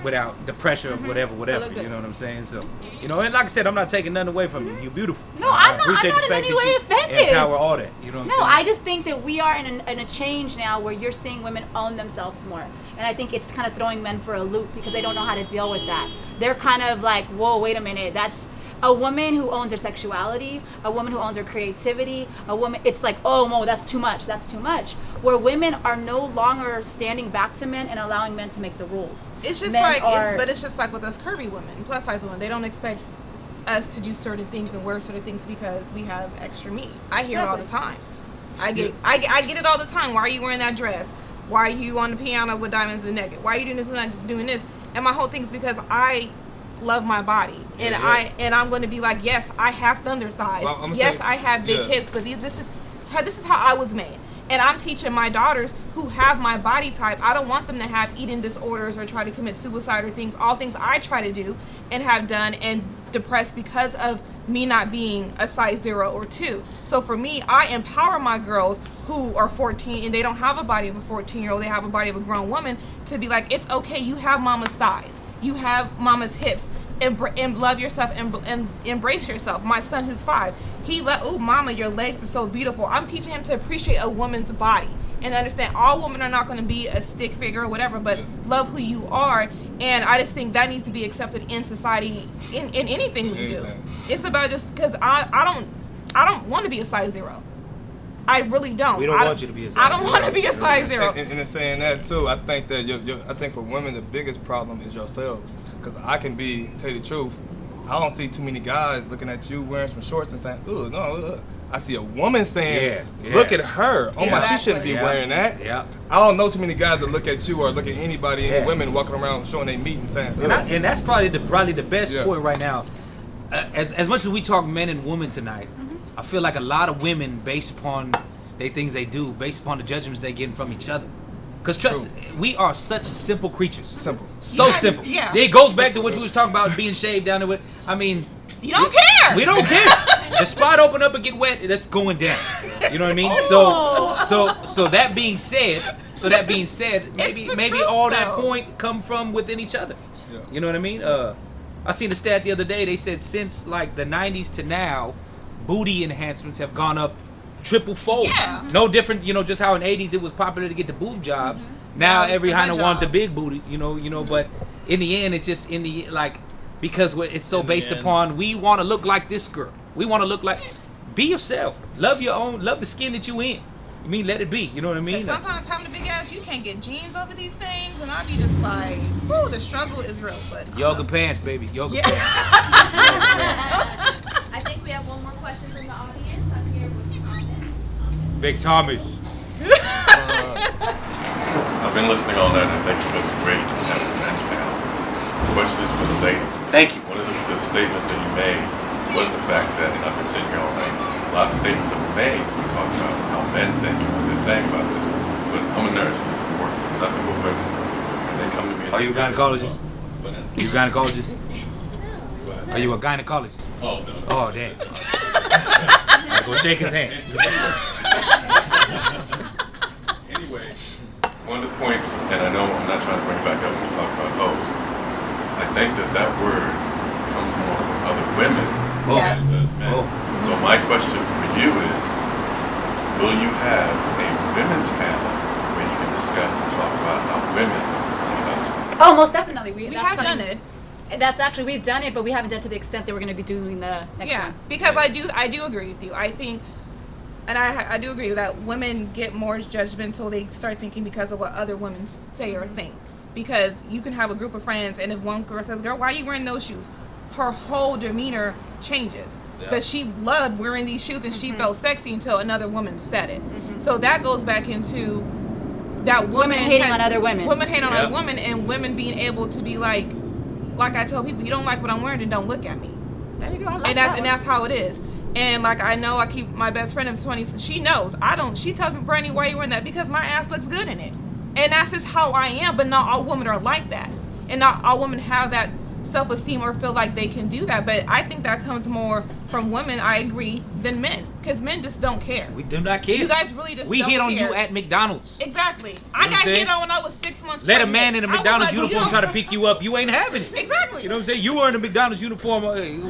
without the pressure of whatever. look You good. know what I'm saying? So, and like I said, I'm not taking nothing away from you. You're beautiful. No, I'm not appreciate in the fact any that way you offended. empower all that. You know what No, I'm saying? I just think that we are in a change now where you're seeing women own themselves more. And I think it's kind of throwing men for a loop because they don't know how to deal with that. They're kind of like, whoa, wait a minute. That's a woman who owns her sexuality, a woman who owns her creativity, a woman, it's like, oh, no, that's too much. Where women are no longer standing back to men and allowing men to make the rules. It's just Men are- but it's just like with us curvy women, plus size women. They don't expect us to do certain things and wear certain things because we have extra meat. I hear it all the time. I get it all the time. Why are you wearing that dress? Why are you on the piano with diamonds and naked? Why are you doing this and not doing this? And my whole thing is because I love my body, and I'm going to be like, yes, I have thunder thighs. Well, I'm Yes, telling I have big hips, but this is how I was made. And I'm teaching my daughters who have my body type. I don't want them to have eating disorders or try to commit suicide or things. All things I try to do and have done and depressed because of me not being a size 0 or 2. So for me, I empower my girls who are 14 and they don't have a body of a 14-year-old. They have a body of a grown woman to be like, it's okay. You have mama's thighs. You have mama's hips. And love yourself and embrace yourself. My son, who's 5, oh mama, your legs are so beautiful. I'm teaching him to appreciate a woman's body and understand all women are not going to be a stick figure or whatever, but love who you are. And I just think that needs to be accepted in society in anything we do. It's about just because I don't want to be a size 0. I really don't. We don't want you to be a size I don't 0. want to be a size 0. And in saying that too, I think that I think for women the biggest problem is yourselves. Because I can tell you the truth, I don't see too many guys looking at you wearing some shorts and saying, "Ugh, no." Ugh. I see a woman saying, "Look at her. Oh my, she shouldn't be wearing that." Yeah. I don't know too many guys that look at you or look at anybody, any women walking around showing their meat and saying, "Ugh." And that's probably the best point right now. As much as we talk men and women tonight, I feel like a lot of women, based upon the things they do, based upon the judgments they get from each other. Because trust, we are such simple creatures. Simple. So simple. Yeah. It goes back to what we was talking about, being shaved down there with. I mean, You don't care. we don't care. The spot open up and get wet, that's going down. You know what I mean? So that being said, So that being said, maybe all that though. point come from within each other. Yeah. You know what I mean? I seen a stat the other day. They said since like the 90s to now, booty enhancements have gone up triple-fold. Yeah. No different, just how in the 80s it was popular to get the boob jobs. Now Now it's every the kind of good want the job. big booty, but in the end it's just because it's so In the based end. upon we want to look like this girl. We want to look like, be yourself. Love the skin that you in. I mean, let it be. You know what I mean? And sometimes having a big ass, you can't get jeans over these things, and I be just like, whoo, the struggle is real. But Yoga pants, baby. Yoga Yeah. pants. I think we have one more question from the audience. I'm here with Thomas. Big Thomas. I've been listening all night, and I think you look great to have a men's panel. The question is for the ladies. Thank you. One of the statements that you made was the fact that, and I've been sitting here all night, a lot of statements that were made, we talked about how men think and what they're saying about this. But I'm a nurse, I work with nothing but women, and they come to me. Are you a gynecologist? But, You gynecologist? Are you a gynecologist? oh, no. Oh, damn. I'll go shake his hand. Anyway, one of the points, and I know I'm not trying to bring it back up when we talk about hoes, I think that word comes more from other women Oh. Yes. than it does men. Oh. So my question for you is, will you have a women's panel where you can discuss and talk about how women see us? Oh, most definitely. we that's have gonna- done it. That's actually, we've done it, but we haven't done it to the extent that we're going to be doing the next Yeah, one. because I do agree with you. I think, and I do agree that women get more judgmental. They start thinking because of what other women say or think. Because you can have a group of friends, and if one girl says, "Girl, why are you wearing those shoes?" her whole demeanor changes. Yeah. But she loved wearing these shoes, and she felt sexy until another woman said it. So that goes back into that Women hating on other women. Women hating on Yeah. other women, and women being able to be like I tell people, you don't like what I'm wearing, then don't look at me. There you go. I like And that one. that's how it is. And like I know, I keep my best friend of 20s. She knows I don't. She tells me, Brandy, why are you wearing that? Because my ass looks good in it. And that's just how I am. But not all women are like that, and not all women have that self-esteem or feel like they can do that. But I think that comes more from women, I agree, than men, because men just don't care. We do not care. You guys really just We don't hit on care. you at McDonald's. Exactly. know I what got I'm saying? hit on when I was 6 months Let a pregnant. man in a I was McDonald's like, uniform you try to don't- pick you up. You ain't having it. Exactly. You know what I'm saying? You were in a McDonald's uniform.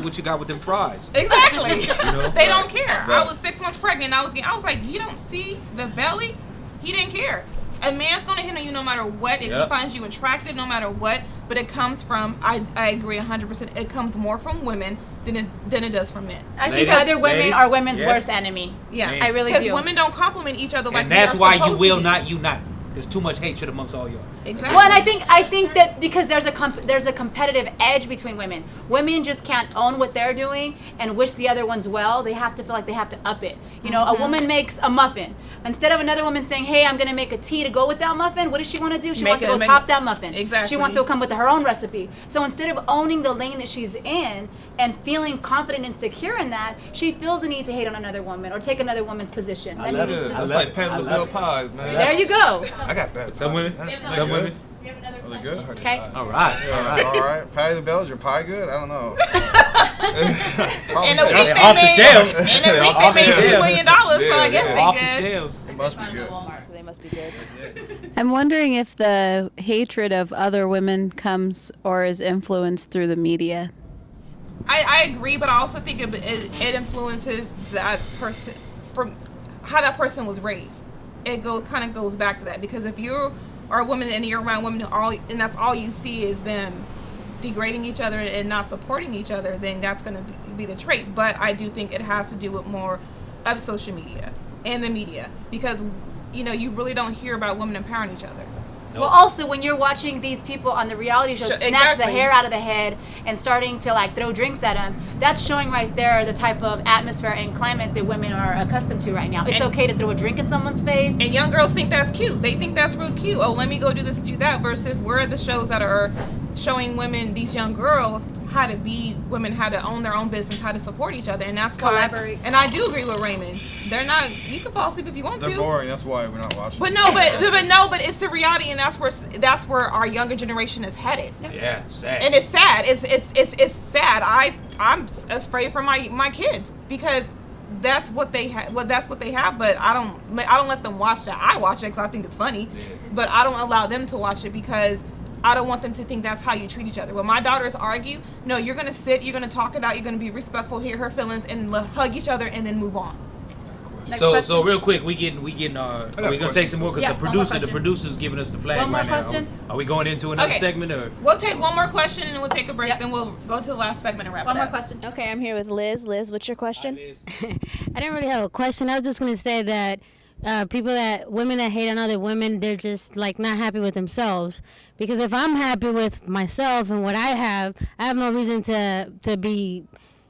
What you got with them fries? Exactly. know? They don't care. I Right. was 6 months pregnant. I was like, you don't see the belly? He didn't care. A man's gonna hit on you no matter what. If Yep. he finds you attractive, no matter what. But it comes from, I agree 100%. It comes more from women than it does from men. I think Ladies, other women ladies, are women's yeah. worst enemy. Yeah, Man. I really because do. women don't compliment each other like And we that's are why you supposed will to be. not unite. There's too much hatred amongst all y'all. Exactly. Well, and I think that because there's a competitive edge between women. Women just can't own what they're doing and wish the other ones well. They have to feel like they have to up it. You know, a woman makes a muffin. Instead of another woman saying, "Hey, I'm gonna make a tea to go with that muffin," what does she want to do? She wants to go top that muffin. Exactly. She wants to come with her own recipe. So instead of owning the lane that she's in and feeling confident and secure in that, she feels the need to hate on another woman or take another woman's position. I mean, it's It's just, like Pamela Bill pies, man. there you go. I got that. Some women. That's Some good. women. Are they good? Okay. All right. All right. All right. Patty the Bell, is your pie good? I don't know. In a week That's they off the made, shelves. in a week they Off the made $2 shelves. million, so I guess Yeah. they Off good. the shelves. It must be good. So they must be good. I'm wondering if the hatred of other women comes or is influenced through the media. I agree, but I also think it influences that person from how that person was raised. It kind of goes back to that, because if you are a woman and you're around women and that's all you see is them degrading each other and not supporting each other, then that's going to be the trait. But I do think it has to do with more of social media and the media, because you really don't hear about women empowering each other. Well, also when you're watching these people on the reality show Sure, snatch the exactly. hair out of the head and starting to like throw drinks at them, that's showing right there the type of atmosphere and climate that women are accustomed to right now. It's And- okay to throw a drink in someone's face. And young girls think that's cute. They think that's real cute. Oh, let me go do this, do that. Versus where are the shows that are showing women, these young girls, how to be women, how to own their own business, how to support each other. And that's why. Collaborate. And I do agree with Raymond. They're not. You can fall asleep if you want They're to. boring. That's why we're not watching. But no, but it's the reality, and that's where our younger generation is headed. Yeah. Sad. And it's sad. It's sad. I'm afraid for my kids, because that's what they have. Well, that's what they have. But I don't let them watch that. I watch it because I think it's funny, but I don't allow them to watch it because I don't want them to think that's how you treat each other. When my daughters argue, no, you're gonna sit, you're gonna talk it out, you're gonna be respectful, hear her feelings, and hug each other, and then move on. So real quick, we gonna take some more because the producer's giving us the flag One more right question? now. Are we going into another Okay. segment or? We'll take one more question and we'll take a break. Then we'll go to the last segment and wrap One it more up. question. Okay, I'm here with Liz. Liz, what's your question? I didn't really have a question. I was just gonna say that women that hate on other women, they're just like not happy with themselves. Because if I'm happy with myself and what I have no reason to be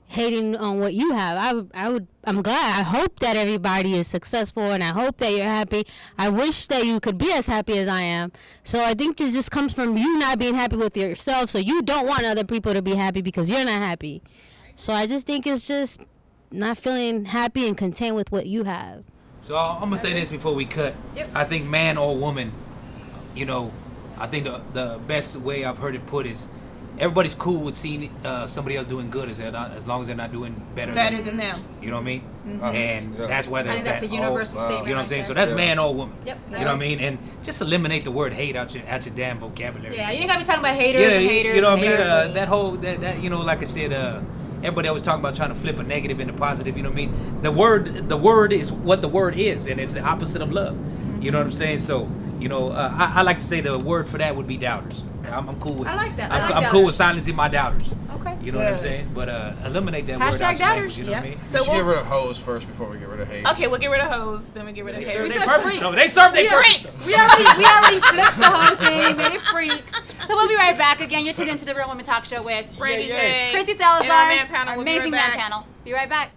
hating on what you have. I'm glad. I hope that everybody is successful and I hope that you're happy. I wish that you could be as happy as I am. So I think it just comes from you not being happy with yourself. So you don't want other people to be happy because you're not happy. So I just think it's just not feeling happy and content with what you have. So I'm gonna say this before we cut. Yep. I think man or woman, I think the best way I've heard it put is everybody's cool with seeing somebody else doing good as long as they're not doing better than them. You know what I mean? Mm-hmm. And that's why I there's think that's that. a universal statement. You know what I'm right saying? there. So that's man or woman. Yep. You know what I mean? And just eliminate the word hate out your damn vocabulary. Yeah, you ain't gotta be talking about haters and haters. You know what I and mean? haters. That whole that like I said, everybody always talking about trying to flip a negative into positive. You know what I mean? The word is what the word is, and it's the opposite of love. You know what I'm saying? So I like to say the word for that would be doubters. I'm cool with. I like that. I'm cool with silencing my doubters. Okay. You know what I'm saying? But eliminate that word Hashtag out your doubters. language. You know what I mean? We should get rid of hoes first before we get rid of hate. Okay, we'll get rid of hoes, then we get rid of They haters. serve said their purpose freaks. though. They serve their purpose. We already flipped the whole thing, made it freaks. So we'll be right back again. You're tuned into the Real Women Talk Show with Brandy J. Christy Salazar, and our man panel. We'll be amazing right man back. panel. Be right back.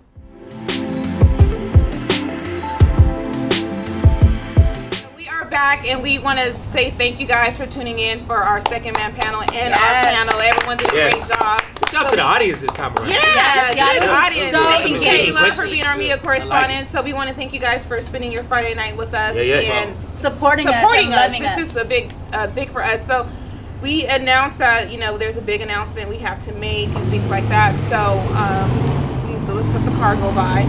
We are back, and we want to say thank you guys for tuning in for our second man panel and our panel. Everyone did a great job. Shout out to the audience this time around. Yes, the audience was so Thank you, engaged. love, for being our media correspondent. So we want to thank you guys for spending your Friday night with us and supporting us and loving us. This is a big for us. So we announced that there's a big announcement we have to make and things like that. So let's let the car go by.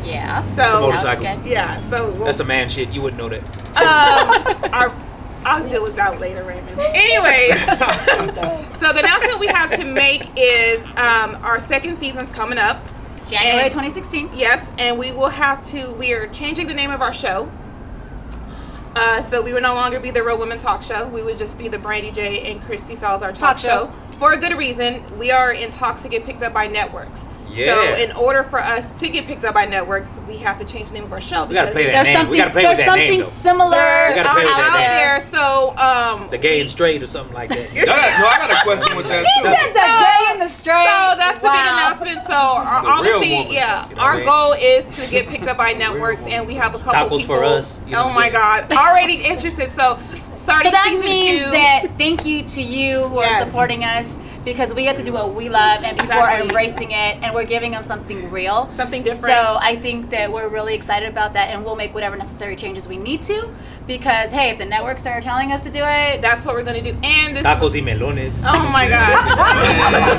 Yeah. So It's a motorcycle. Okay. yeah. So That's a man shit. You wouldn't know that. I'll deal with that later, Raymond. Anyways, so the announcement we have to make is our second season's coming up. January And- 2016. Yes, and we are changing the name of our show. So we would no longer be the Real Women Talk Show. We would just be the Brandy J and Christy Salazar Talk Show. For a good reason. We are in talks to get picked up by networks. Yeah. So in order for us to get picked up by networks, we have to change the name of our show. We gotta play that There's name. We gotta play with that name, though. similar We gotta play with out that name. there. So The gay and straight or something like that. I got a question with that. He too. says the gay and the straight. So that's the big announcement. So obviously, woman, yeah, you know our what I mean? goal is to get picked up by networks, and we have a couple Tacos people. for us, you know Oh what my I'm God, already interested. So starting So that season means 2, that thank you to you who are Yes. supporting us because we get to do what we love and people are Exactly. embracing it and we're giving them something real. Something different. So I think that we're really excited about that and we'll make whatever necessary changes we need to because, hey, if the networks are telling us to do it, that's what we're going to do. And this. Tacos y melones. Oh my God.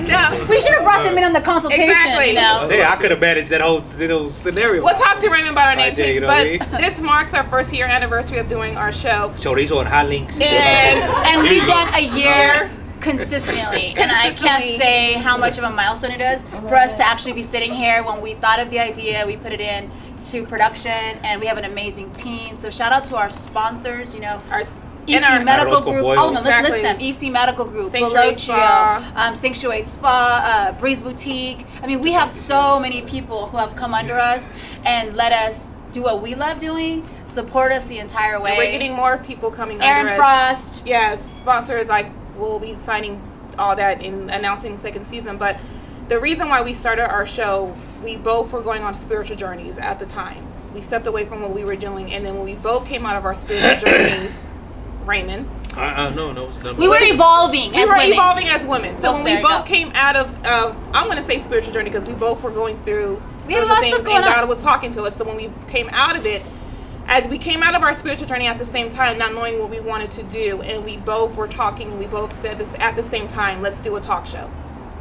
Yeah. we should have brought them in on the consultation. Exactly. You know? Say, I could have managed that whole little scenario. We'll talk to Raymond about our name Right there, change, you know but what I mean? this marks our first year anniversary of doing our show. Chorizo and hot links. And we've done a year consistently. And I can't say how much of a milestone it is for us to actually be sitting here when we thought of the idea, we put it in to production, and we have an amazing team. So shout out to our sponsors, Our EC our- Medical Arroz con Group. pollo. All of them. Let's list Exactly. them. EC Medical Group, Sanctuary Below Trio, Spa. Sanctuary Spa, Breeze Boutique. I mean, we have so many people who have come under us and let us do what we love doing, support us the entire way. And we're getting more people coming Aaron under us. Frost. Yes, sponsors, we'll be signing all that and announcing the second season. But the reason why we started our show, we both were going on spiritual journeys at the time. We stepped away from what we were doing, and then when we both came out of our spiritual journeys, Raymond, No, it's done. We were evolving as women. evolving as women. So Well, when there we you both go. came out of, I'm going to say spiritual journey because we both were going through We had a spiritual lot of things stuff going and God on. was talking to us. So when we came out of it, as we came out of our spiritual journey at the same time, not knowing what we wanted to do, and we both were talking and we both said this at the same time, let's do a talk show.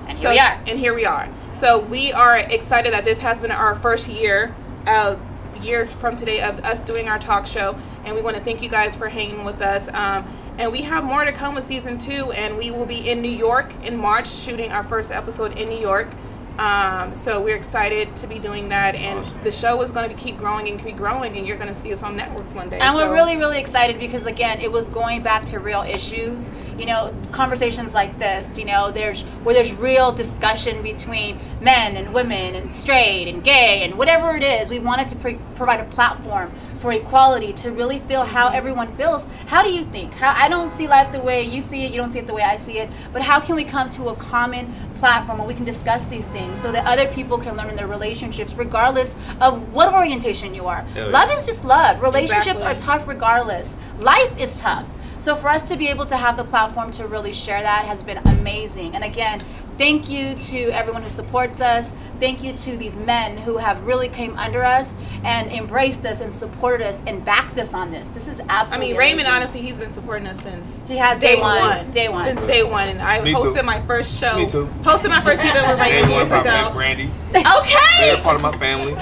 And here we are. And here we are. So we are excited that this has been our first year from today of us doing our talk show, and we want to thank you guys for hanging with us. And we have more to come with season 2, and we will be in New York in March shooting our first episode in New York. So we're excited to be doing that, and the show is going to keep growing, and you're going to see us on networks one day. And we're really, really excited because, again, it was going back to real issues. Conversations like this, where there's real discussion between men and women and straight and gay and whatever it is. We wanted to provide a platform for equality, to really feel how everyone feels. How do you think? I don't see life the way you see it, you don't see it the way I see it, but how can we come to a common platform where we can discuss these things so that other people can learn in their relationships regardless of what orientation you are? Love is just love. Relationships are tough regardless. Life is tough. So for us to be able to have the platform to really share that has been amazing. And again, thank you to everyone who supports us. Thank you to these men who have really came under us and embraced us and supported us and backed us on this. This is absolutely Raymond, amazing. honestly, he's been supporting us since he has day one. Day one. Since day one. And I hosted my first show. Me too. Hosted my first event with Raymond years ago. Brandy. Okay. They're part of my family.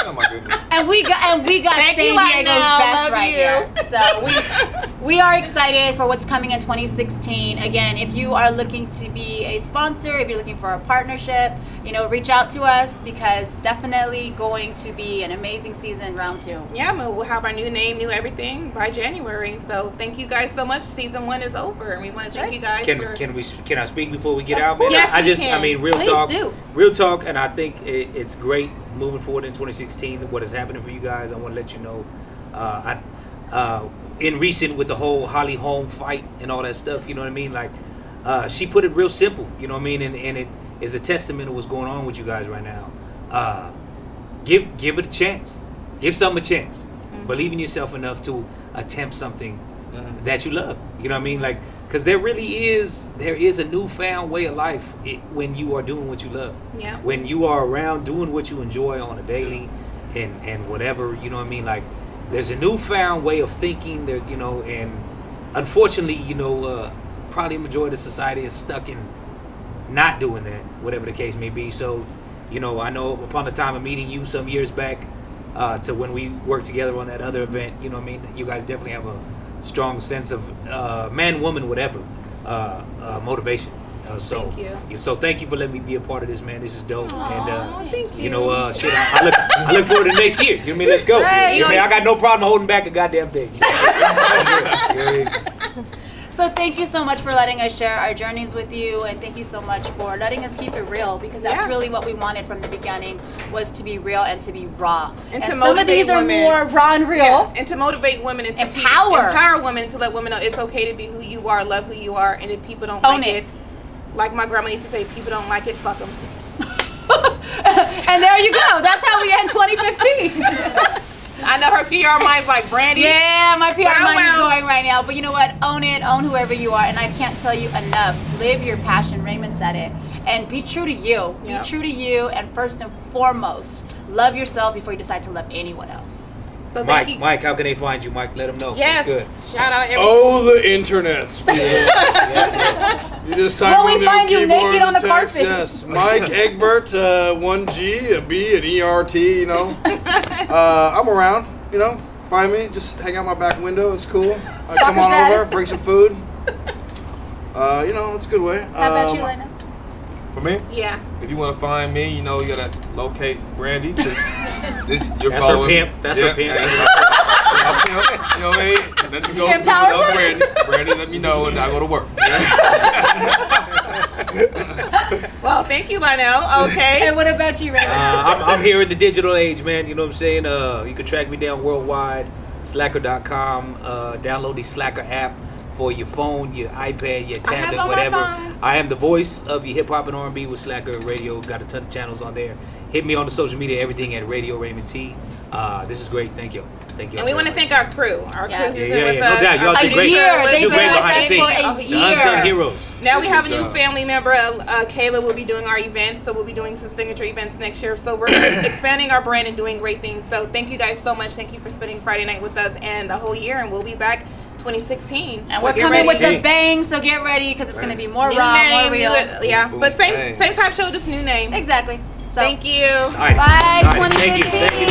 Oh my goodness. And we got San Diego's best right here. So we are excited for what's coming in 2016. Again, if you are looking to be a sponsor, if you're looking for a partnership, reach out to us, because definitely going to be an amazing season round 2. Yeah, we'll have our new name, new everything by January. So thank you guys so much. Season 1 is over, and we want to thank you guys. Can I speak before we get out, man? Yes, real talk, and I think it's great moving forward in 2016. What is happening for you guys? I want to let you know. In recent with the whole Holly Holm fight and all that stuff, you know what I mean? Like, she put it real simple, you know what I mean? And it is a testament of what's going on with you guys right now. Give it a chance. Give something a chance. Mm-hmm. Believe in yourself enough to attempt something that you love. You know what I mean? Like, because there is a newfound way of life when you are doing what you love. Yeah. When you are around doing what you enjoy on a daily and whatever, you know what I mean? Like, there's a newfound way of thinking. There's, and unfortunately, probably a majority of society is stuck in not doing that, whatever the case may be. So, I know upon the time of meeting you some years back to when we worked together on that other event, you know what I mean? You guys definitely have a strong sense of man, woman, whatever motivation. Thank you. So thank you for letting me be a part of this, man. This is dope. Aww, and thank you. I look forward to next year. You know what I mean? Let's go. Right. I got no problem holding back a goddamn thing. So thank you so much for letting us share our journeys with you, and thank you so much for letting us keep it real, because that's really what we wanted from the beginning, was to be real and to be raw. And to some of these are more raw and real. Yeah. And to motivate women and to empower women, to let women know it's okay to be who you are, love who you are, and if people don't like it, like my grandma used to say, people don't like it, fuck them. And there you go. That's how we end 2015. I know her PR mind's like, Brandy. Yeah, my PR mind is going right now. But you know what? Own it. Own whoever you are. And I can't tell you enough. Live your passion. Raymond said it. And be true to you. Yep. Be true to you. And first and foremost, love yourself before you decide to love anyone else. So Mike, how can they find you, Mike? Let them know. Yes. Good. Shout out everyone. Oh, the internets. You just type Will we find you naked on the text, carpet? Yes. Mike Egbert, 1 G, a B, an ERT, I'm around, Find me. Just hang out my back window. It's cool. Come on over. Bring some food. It's a good way. How about you, Lynell? For me? Yeah. If you want to find me, you gotta locate Brandy. That's her pimp. That's her pimp. You know what I mean? Let me go. Brandy. Brandy, let me know, and I go to work. Well, thank you, Lynell. Okay. And what about you, Raymond? I'm here in the digital age, man. You know what I'm saying? You can track me down worldwide, slacker.com. Download the Slacker app for your phone, your iPad, your tablet, whatever. I am the voice of your hip hop and R&B with Slacker Radio. Got a ton of channels on there. Hit me on the social media, everything at Radio Raymond T. This is great. Thank you. Thank you. And we want to thank our crew. Our crew is with us. No doubt. Y'all do great. They've do great been behind the scenes. for a year. The unsung heroes. Now we have a new family member. Kayla will be doing our events, so we'll be doing some signature events next year. So we're expanding our brand and doing great things. So thank you guys so much. Thank you for spending Friday night with us and the whole year. And we'll be back 2016. And So we're get coming ready. with the bang, so get ready because it's going to be more New raw, name, more real. yeah. Boom, But bang. same type show, just new name. Exactly. So, Thank you. All right. bye, All right. Thank you. 2015. Thank you.